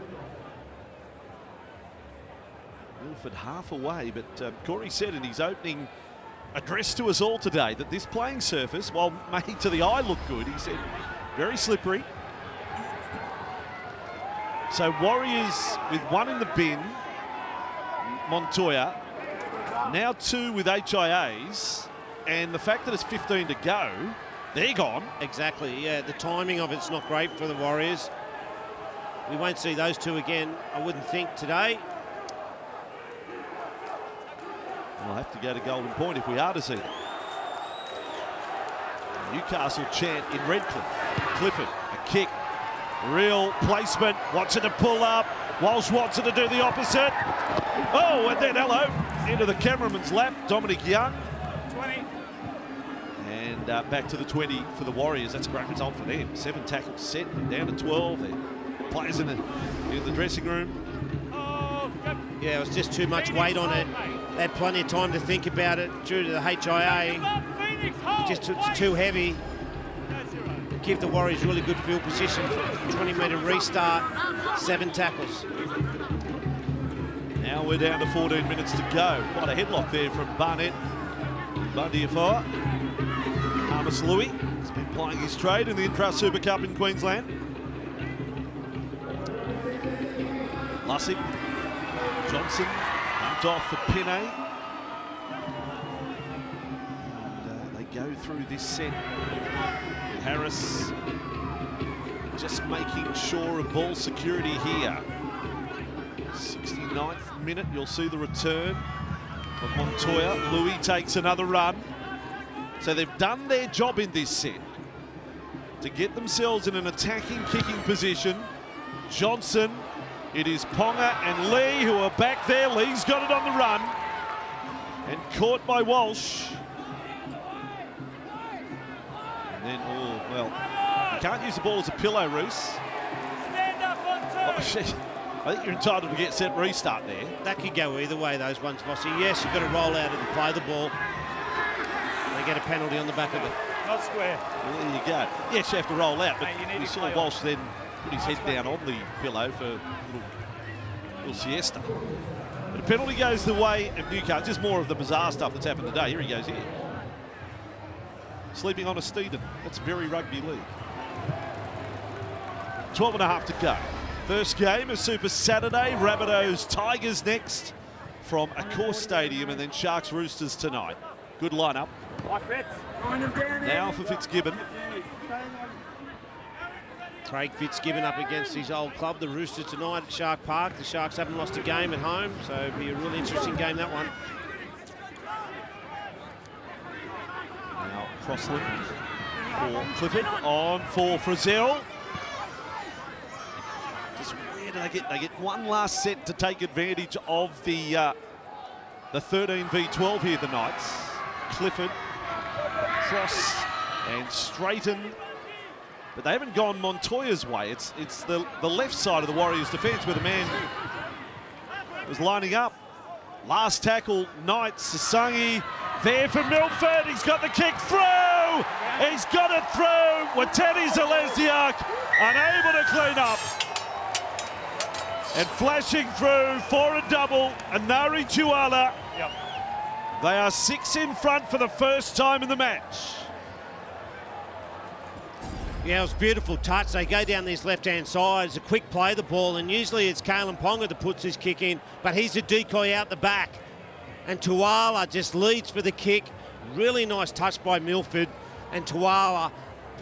Milford half away, but Corey said in his opening address to us all today that this playing surface, while made to the eye look good, he said very slippery. So Warriors with 1 in the bin, Montoya, now 2 with HIAs, and the fact that it's 15 to go, they're gone. Exactly, yeah, the timing of it's not great for the Warriors. We won't see those two again, I wouldn't think, today. We'll have to go to Golden Point if we are to see them. Newcastle chant in Redcliffe. Clifford, a kick, real placement, wants it to pull up. Walsh wants it to do the opposite. Oh, and then hello, into the cameraman's lap, Dominic Young. 20. And back to the 20 for the Warriors. That's a great result for them. 7 tackles set, they're down to 12. They're players in the dressing room. Yeah, it was just too much weight on it. They had plenty of time to think about it due to the HIA. Just it's too heavy. Give the Warriors really good field position for 20-metre restart. 7 tackles. Now we're down to 14 minutes to go. Quite a headlock there from Barnett. Bundyafar. Armis Louis has been plying his trade in the Intrust Super Cup in Queensland. Lussick. Johnson bumped off for Pinay. And they go through this set. Harris just making sure of ball security here. 69th minute, you'll see the return of Montoya. Louis takes another run. So they've done their job in this set to get themselves in an attacking, kicking position. Johnson. It is Ponga and Lee who are back there. Lee's got it on the run and caught by Walsh. And then, oh, well, you can't use the ball as a pillow, Reese. Stand up on 2. Oh, shit. I think you're entitled to get set restart there. That could go either way, those ones, Bossy. Yes, you've got to roll out and play the ball. They get a penalty on the back of it. Not square. Well, there you go. Yes, you have to roll out, but Mate, you need we to saw play Walsh then put his head down on the pillow for a little siesta. But a penalty goes the way of Newcastle. Just more of the bizarre stuff that's happened today. Here he goes here. Sleeping on a Steeden. That's very rugby league. 12 and a half to go. First game of Super Saturday. Rabbitohs Tigers next from Accor Stadium, and then Sharks Roosters tonight. Good lineup. Now for Fitzgibbon. Craig Fitzgibbon up against his old club, the Roosters, tonight at Shark Park. The Sharks haven't lost a game at home, so it'll be a really interesting game, that one. Now Crossland for Clifford, on for Frizzell. Just where do they get? They get one last set to take advantage of the 13 v 12 here, the Knights. Clifford cross and straighten. But they haven't gone Montoya's way. It's the left side of the Warriors defence where the man was lining up. Last tackle, Knights, Sasangi, there for Milford. He's got the kick through. He's got it through. Wateni Zalesniak unable to clean up. And flashing through for a double, Anari Tuala. Yep. They are 6 in front for the first time in the match. Yeah, it was a beautiful touch. They go down this left-hand side. It's a quick play, the ball, and usually it's Kalen Ponga that puts his kick in, but he's a decoy out the back. And Tuala just leads for the kick. Really nice touch by Milford. And Tuala,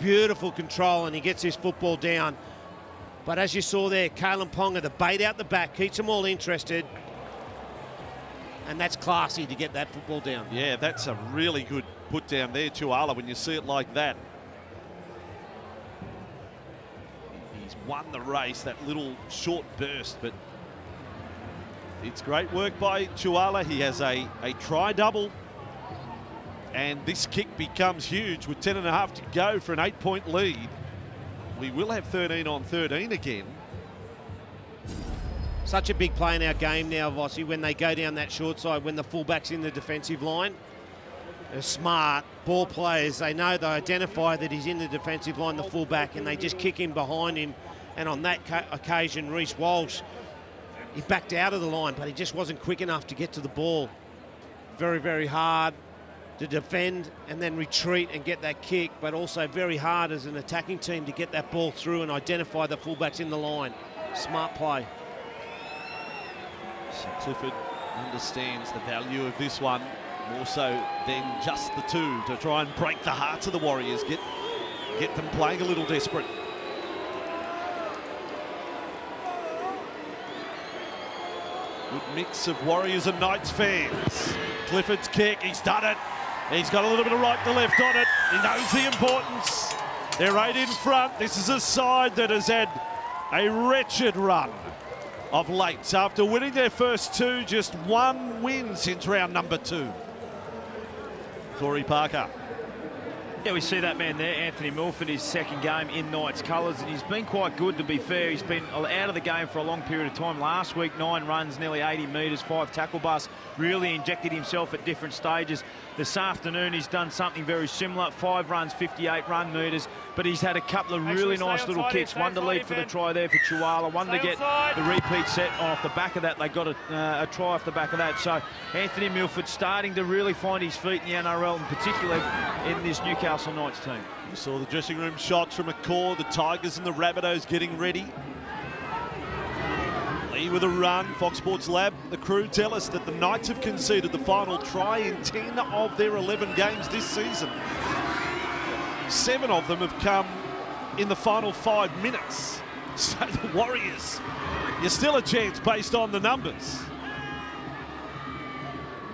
beautiful control, and he gets his football down. But as you saw there, Kalen Ponga, the bait out the back, keeps them all interested. And that's classy to get that football down. Yeah, that's a really good put down there, Tuala, when you see it like that. He's won the race, that little short burst, but it's great work by Tuala. He has a try-double, and this kick becomes huge with 10.5 to go for an 8-point lead. We will have 13 on 13 again. Such a big play in our game now, Vossi, when they go down that short side, when the fullback's in the defensive line. They're smart ball players. They know, they identify that he's in the defensive line, the fullback, and they just kick him behind him. And on that occasion, Reece Walsh, he backed out of the line, but he just wasn't quick enough to get to the ball. Very, very hard to defend and then retreat and get that kick, but also very hard as an attacking team to get that ball through and identify the fullbacks in the line. Smart play. So Clifford understands the value of this one, more so than just the two, to try and break the hearts of the Warriors, get them playing a little desperate. Good mix of Warriors and Knights fans. Clifford's kick, he's done it. He's got a little bit of right to left on it. He knows the importance. They're 8 in front. This is a side that has had a wretched run of late. After winning their first 2, just 1 win since round number 2. Corey Parker. Yeah, we see that man there, Anthony Milford, his second game in Knights colours, and he's been quite good, to be fair. He's been out of the game for a long period of time. Last week, 9 runs, nearly 80 metres, 5 tackle busts, really injected himself at different stages. This afternoon, he's done something very similar, 5 runs, 58 run metres, but he's had a couple of really nice little kicks. One to lead for the try there for Tuala, one to get the repeat set off the back of that. They got a try off the back of that. So Anthony Milford starting to really find his feet in the NRL, and particularly in this Newcastle Knights team. You saw the dressing room shots from McCaw, the Tigers and the Rabbitohs getting ready. Lee with a run. Fox Sports Lab, the crew tell us that the Knights have conceded the final try in 10 of their 11 games this season. 7 of them have come in the final 5 minutes. So the Warriors, you're still a chance based on the numbers.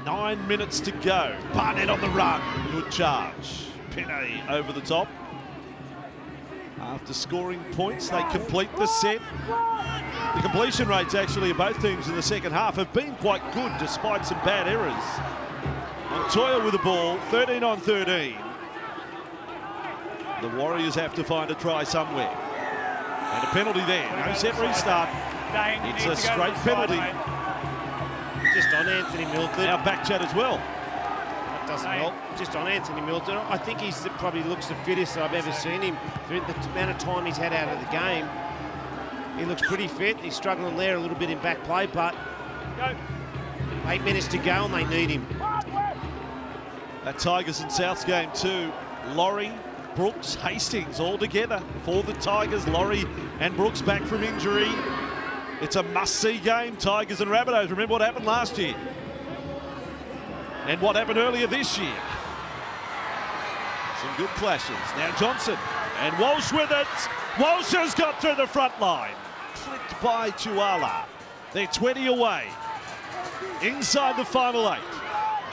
9 minutes to go. Barnett on the run. Good charge. Penne over the top. After scoring points, they complete the set. The completion rates actually of both teams in the second half have been quite good despite some bad errors. Montoya with the ball, 13 on 13. The Warriors have to find a try somewhere. And a penalty there. No set restart. It's a straight penalty. Just on Anthony Milford. Now back chat as well. That doesn't help. Just on Anthony Milford. I think he's probably looks the fittest I've ever seen him. For the amount of time he's had out of the game, he looks pretty fit. He's struggling there a little bit in back play, but 8 minutes to go and they need him. That Tigers and Souths game too. Laurie, Brooks, Hastings all together for the Tigers. Laurie and Brooks back from injury. It's a must-see game, Tigers and Rabbitohs. Remember what happened last year and what happened earlier this year. Some good clashes. Now Johnson and Walsh with it. Walsh has got through the front line. Clipped by Tuala. They're 20 away. Inside the final 8.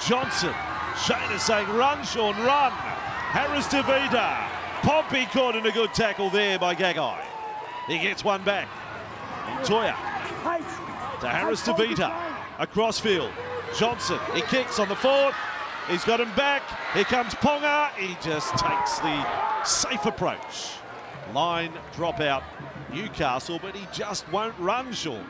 Johnson. Shane is saying, run, Sean, run. Harris DeVita. Pompey caught in a good tackle there by Gagai. He gets one back. Montoya to Harris DeVita. Across field. Johnson. He kicks on the 4th. He's got him back. Here comes Ponga. He just takes the safe approach. Line dropout, Newcastle, but he just won't run, Sean.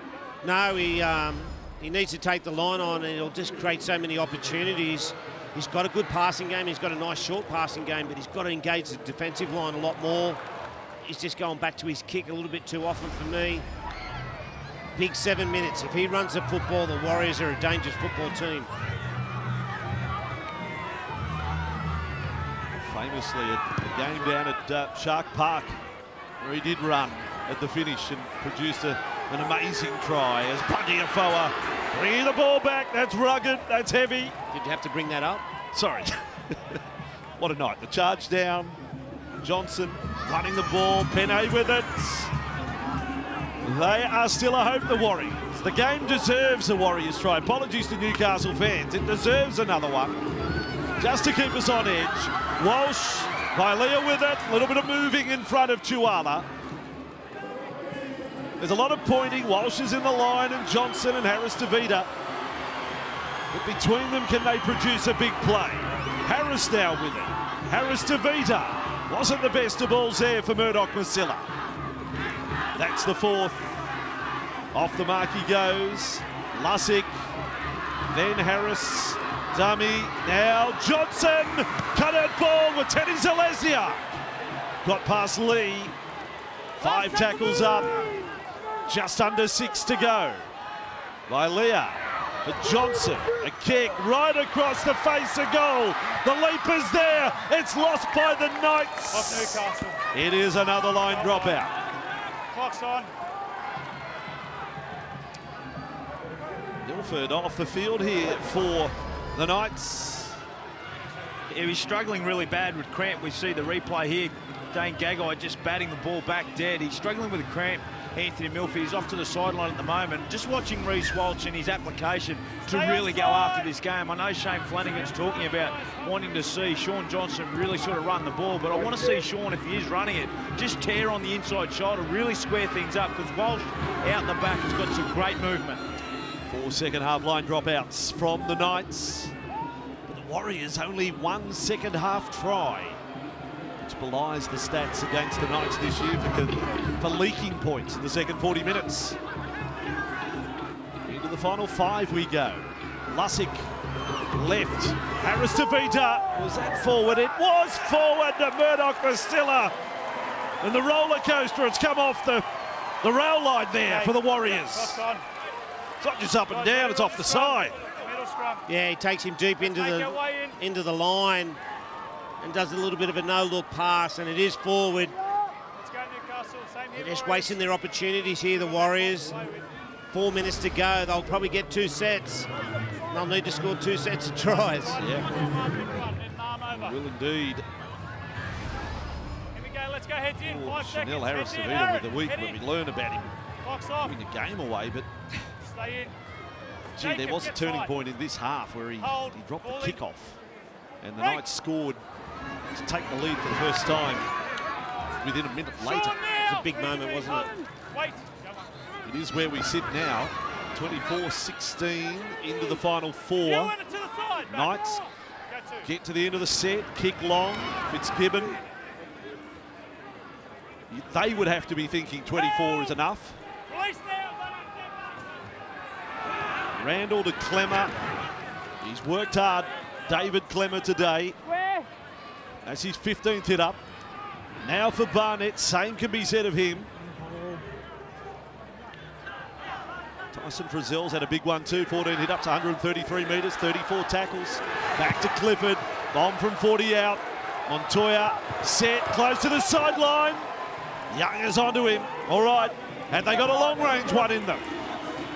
No, he needs to take the line on, and it'll just create so many opportunities. He's got a good passing game. He's got a nice short passing game, but he's got to engage the defensive line a lot more. He's just going back to his kick a little bit too often for me. Big 7 minutes. If he runs the football, the Warriors are a dangerous football team. Famously, a game down at Shark Park, where he did run at the finish and produced an amazing try as Bundy Afoa bringing the ball back. That's rugged, that's heavy. Did you have to bring that up? Sorry. What a night. The charge down. Johnson running the ball. Penne with it. They are still a hope, the Warriors. The game deserves a Warriors try. Apologies to Newcastle fans. It deserves another one. Just to keep us on edge. Walsh, Vilea with it. A little bit of moving in front of Tuala. There's a lot of pointing. Walsh is in the line, and Johnson and Harris DeVita. But between them, can they produce a big play? Harris now with it. Harris DeVita. Wasn't the best of balls there for Murdoch-Masila. That's the fourth. Off the mark he goes. Lussick. Then Harris. Dummy. Now Johnson. Cut out ball with Teddy Zalesia. Got past Lee. 5 tackles up. Just under 6 to go. Vilea for Johnson. A kick right across the face of goal. The leap is there. It's lost by the Knights. Off Newcastle. It is another line dropout. Clock's on. Milford off the field here for the Knights. He was struggling really bad with cramp. We see the replay here. Dane Gagai just batting the ball back dead. He's struggling with a cramp. Anthony Milford is off to the sideline at the moment. Just watching Reece Walsh in his application to really go after this game. I know Shane Flanagan's talking about wanting to see Shaun Johnson really sort of run the ball, but I want to see Shaun, if he is running it, just tear on the inside shoulder, really square things up, because Walsh out the back has got some great movement. 4 second half line dropouts from the Knights. But the Warriors only 1 second half try, which belies the stats against the Knights this year for leaking points in the second 40 minutes. Into the final 5 we go. Lussick left. Harris DeVita. Was that forward? It was forward to Murdoch-Masila. And the roller coaster has come off the rail line there for the Warriors. It's not just up and down, it's off the side. Yeah, he takes him deep into the line and does a little bit of a no-look pass, and it is forward. Let's go, Newcastle. Same here, They're just wasting their opportunities here, the Warriors. 4 minutes to go. They'll probably get 2 sets. They'll need to score 2 sets of tries. Yeah, will indeed. Here we go, let's go heads in. 5 seconds. Chanel Harris Heads in, DeVita with Aaron. the week Head when in. we learn about him Clock's off. giving the game away, but Stay in. gee, there Jacob, was a get turning tight. point in this half where he dropped the Ball in. kick-off, and the Break. Knights scored to take the lead for the first time within a minute later. Shaun now. It was a big moment, wasn't it? Wait. It is where we sit now, 24-16 into the final 4. You win it to the side. Back. Knights Go 2. get to the end of the set, kick long, Fitzgibbon. They would have to be thinking 24 is enough. Release now. Randall to Clemmer. He's worked hard, David Clemmer, today. That's his 15th hit up. Now for Barnett, same can be said of him. Tyson Frizzell's had a big one too, 14 hit ups, 133 metres, 34 tackles. Back to Clifford, bomb from 40 out. Montoya set, close to the sideline. Young is onto him. All right, and they got a long range one in them.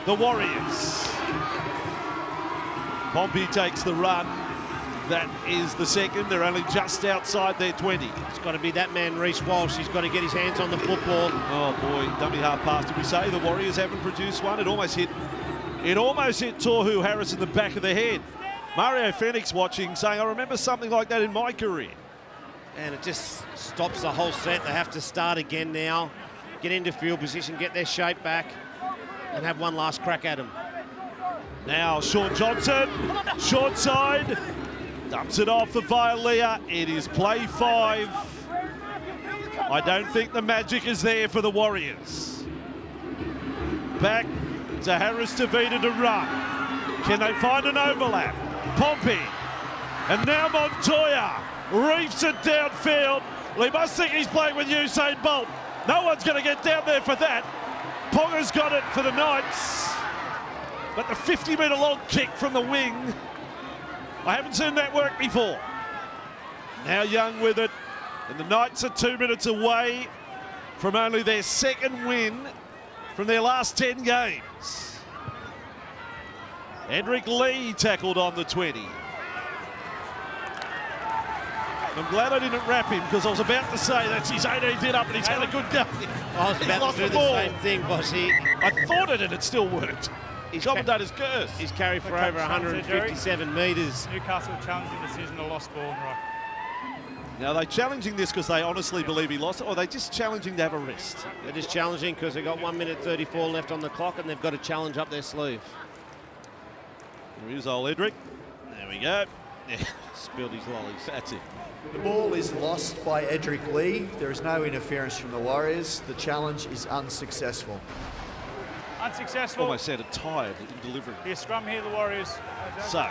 The Warriors. Pompey takes the run. That is the second. They're only just outside their 20. It's got to be that man, Reece Walsh. He's got to get his hands on the football. Oh boy, dummy half pass. Did we say the Warriors haven't produced one? It almost hit Tohu Harris in the back of the head. Mario Fenix watching, saying, I remember something like that in my career. And it just stops the whole set. They have to start again now. Get into field position, get their shape back, and have one last crack at him. Now Shaun Johnson, short side. Dumps it off for Violea. It is play 5. I don't think the magic is there for the Warriors. Back to Harris Tavita to run. Can they find an overlap? Pompey. And now Montoya reefs it downfield. Well, he must think he's playing with Usain Bolt. No one's going to get down there for that. Ponga's got it for the Knights. But the 50-metre long kick from the wing, I haven't seen that work before. Now Young with it. And the Knights are 2 minutes away from only their second win from their last 10 games. Edric Lee tackled on the 20. I'm glad I didn't wrap him because I was about to say that's his 18th hit up and he's had a good game. I was about to do the same thing, Bossy. I thought it and it still worked. His commentator's curse. He's carried for over 157 metres. Newcastle challenging decision, a lost ball in ruck. Now, are they challenging this because they honestly believe he lost it, or are they just challenging to have a rest? They're just challenging because they've got 1 minute 34 left on the clock and they've got a challenge up their sleeve. There is old Edric. There we go. Yeah. Spilled his lollies. That's it. The ball is lost by Edric Lee. There is no interference from the Warriors. The challenge is unsuccessful. Unsuccessful. Almost said it tired in delivery. Be a scrum here, the Warriors. So,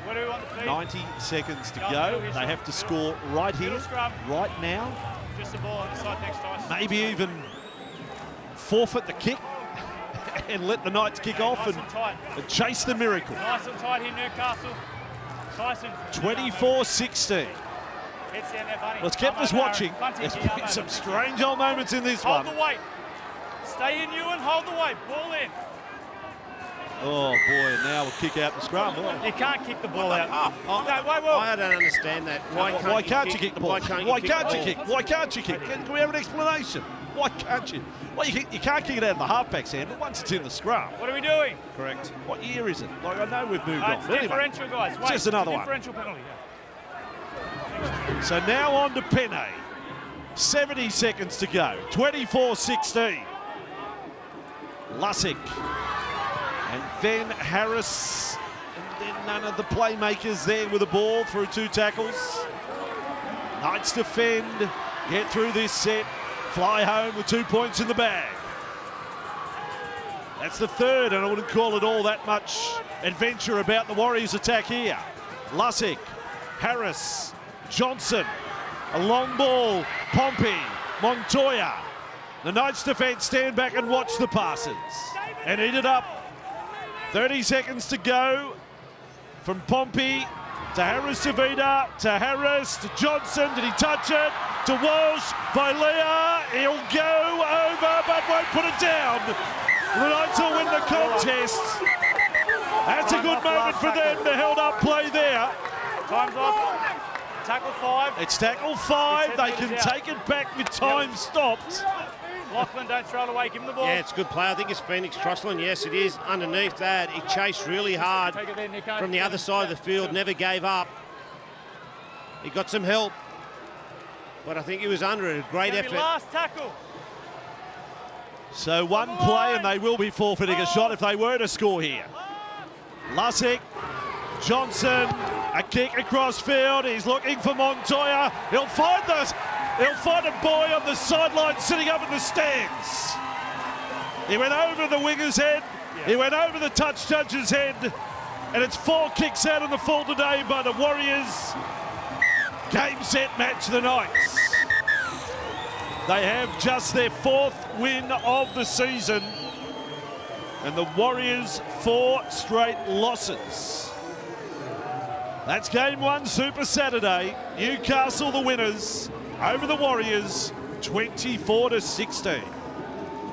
Where do we want the feed? 90 seconds to go. They have to score right here, right now. Just the ball on the side next to us. Maybe even forfeit the kick and let the Knights kick off nice and tight. and chase the miracle. Nice and tight here, Newcastle. Tyson. 24-16. It's down there, buddy. Well, it's kept us watching. There's been some strange old moments in this one. Hold the weight. Stay in, Ewan. Hold the weight. Ball in. Oh, boy, now we'll kick out the scrum. You can't kick the ball out. No, wait, well, I don't understand that. Why can't you kick the ball? Why can't you kick? Why can't you kick? Can we have an explanation? Why can't you? Well, you can't kick it out of the halfback's hand, but once it's in the scrum. What are we doing? Correct. What year is it? Like, I know we've moved on. It's But anyway, differential, guys. Wait, just another one. Differential penalty, So now on to Penne. 70 seconds to go. 24-16. Lussick. And then Harris. And then none of the playmakers there with the ball through 2 tackles. Knights defend. Get through this set. Fly home with 2 points in the bag. That's the third, and I wouldn't call it all that much adventure about the Warriors' attack here. Lussick, Harris, Johnson, a long ball, Pompey, Montoya. The Knights defence stand back and watch the passes and eat it up. 30 seconds to go from Pompey to Harris Tavita, to Harris, to Johnson. Did he touch it? To Walsh, Violea. He'll go over but won't put it down. The Knights will win the contest. That's a good moment for them. The held up play there. Time's off. Tackle 5. It's tackle 5. They can take it back with time stopped. Lachlan, don't throw it away. Give him the ball. Yeah, it's a good play. I think it's Phoenix Trostland. Yes, it is. Underneath that, he chased really hard Take it there, Nico. from the other side of the field. Never gave up. He got some help. But I think he was under it. A great Gonna be effort. last tackle. So one play and they will be forfeiting a shot if they were to score here. Lussick, Johnson, a kick across field. He's looking for Montoya. He'll find a boy on the sideline sitting up in the stands. He went over the winger's head. He went over the touch judge's head. And it's 4 kicks out in the full today by the Warriors. Game, set, match the Knights. They have just their 4th win of the season. And the Warriors 4 straight losses. That's Game 1 Super Saturday. Newcastle the winners over the Warriors 24-16.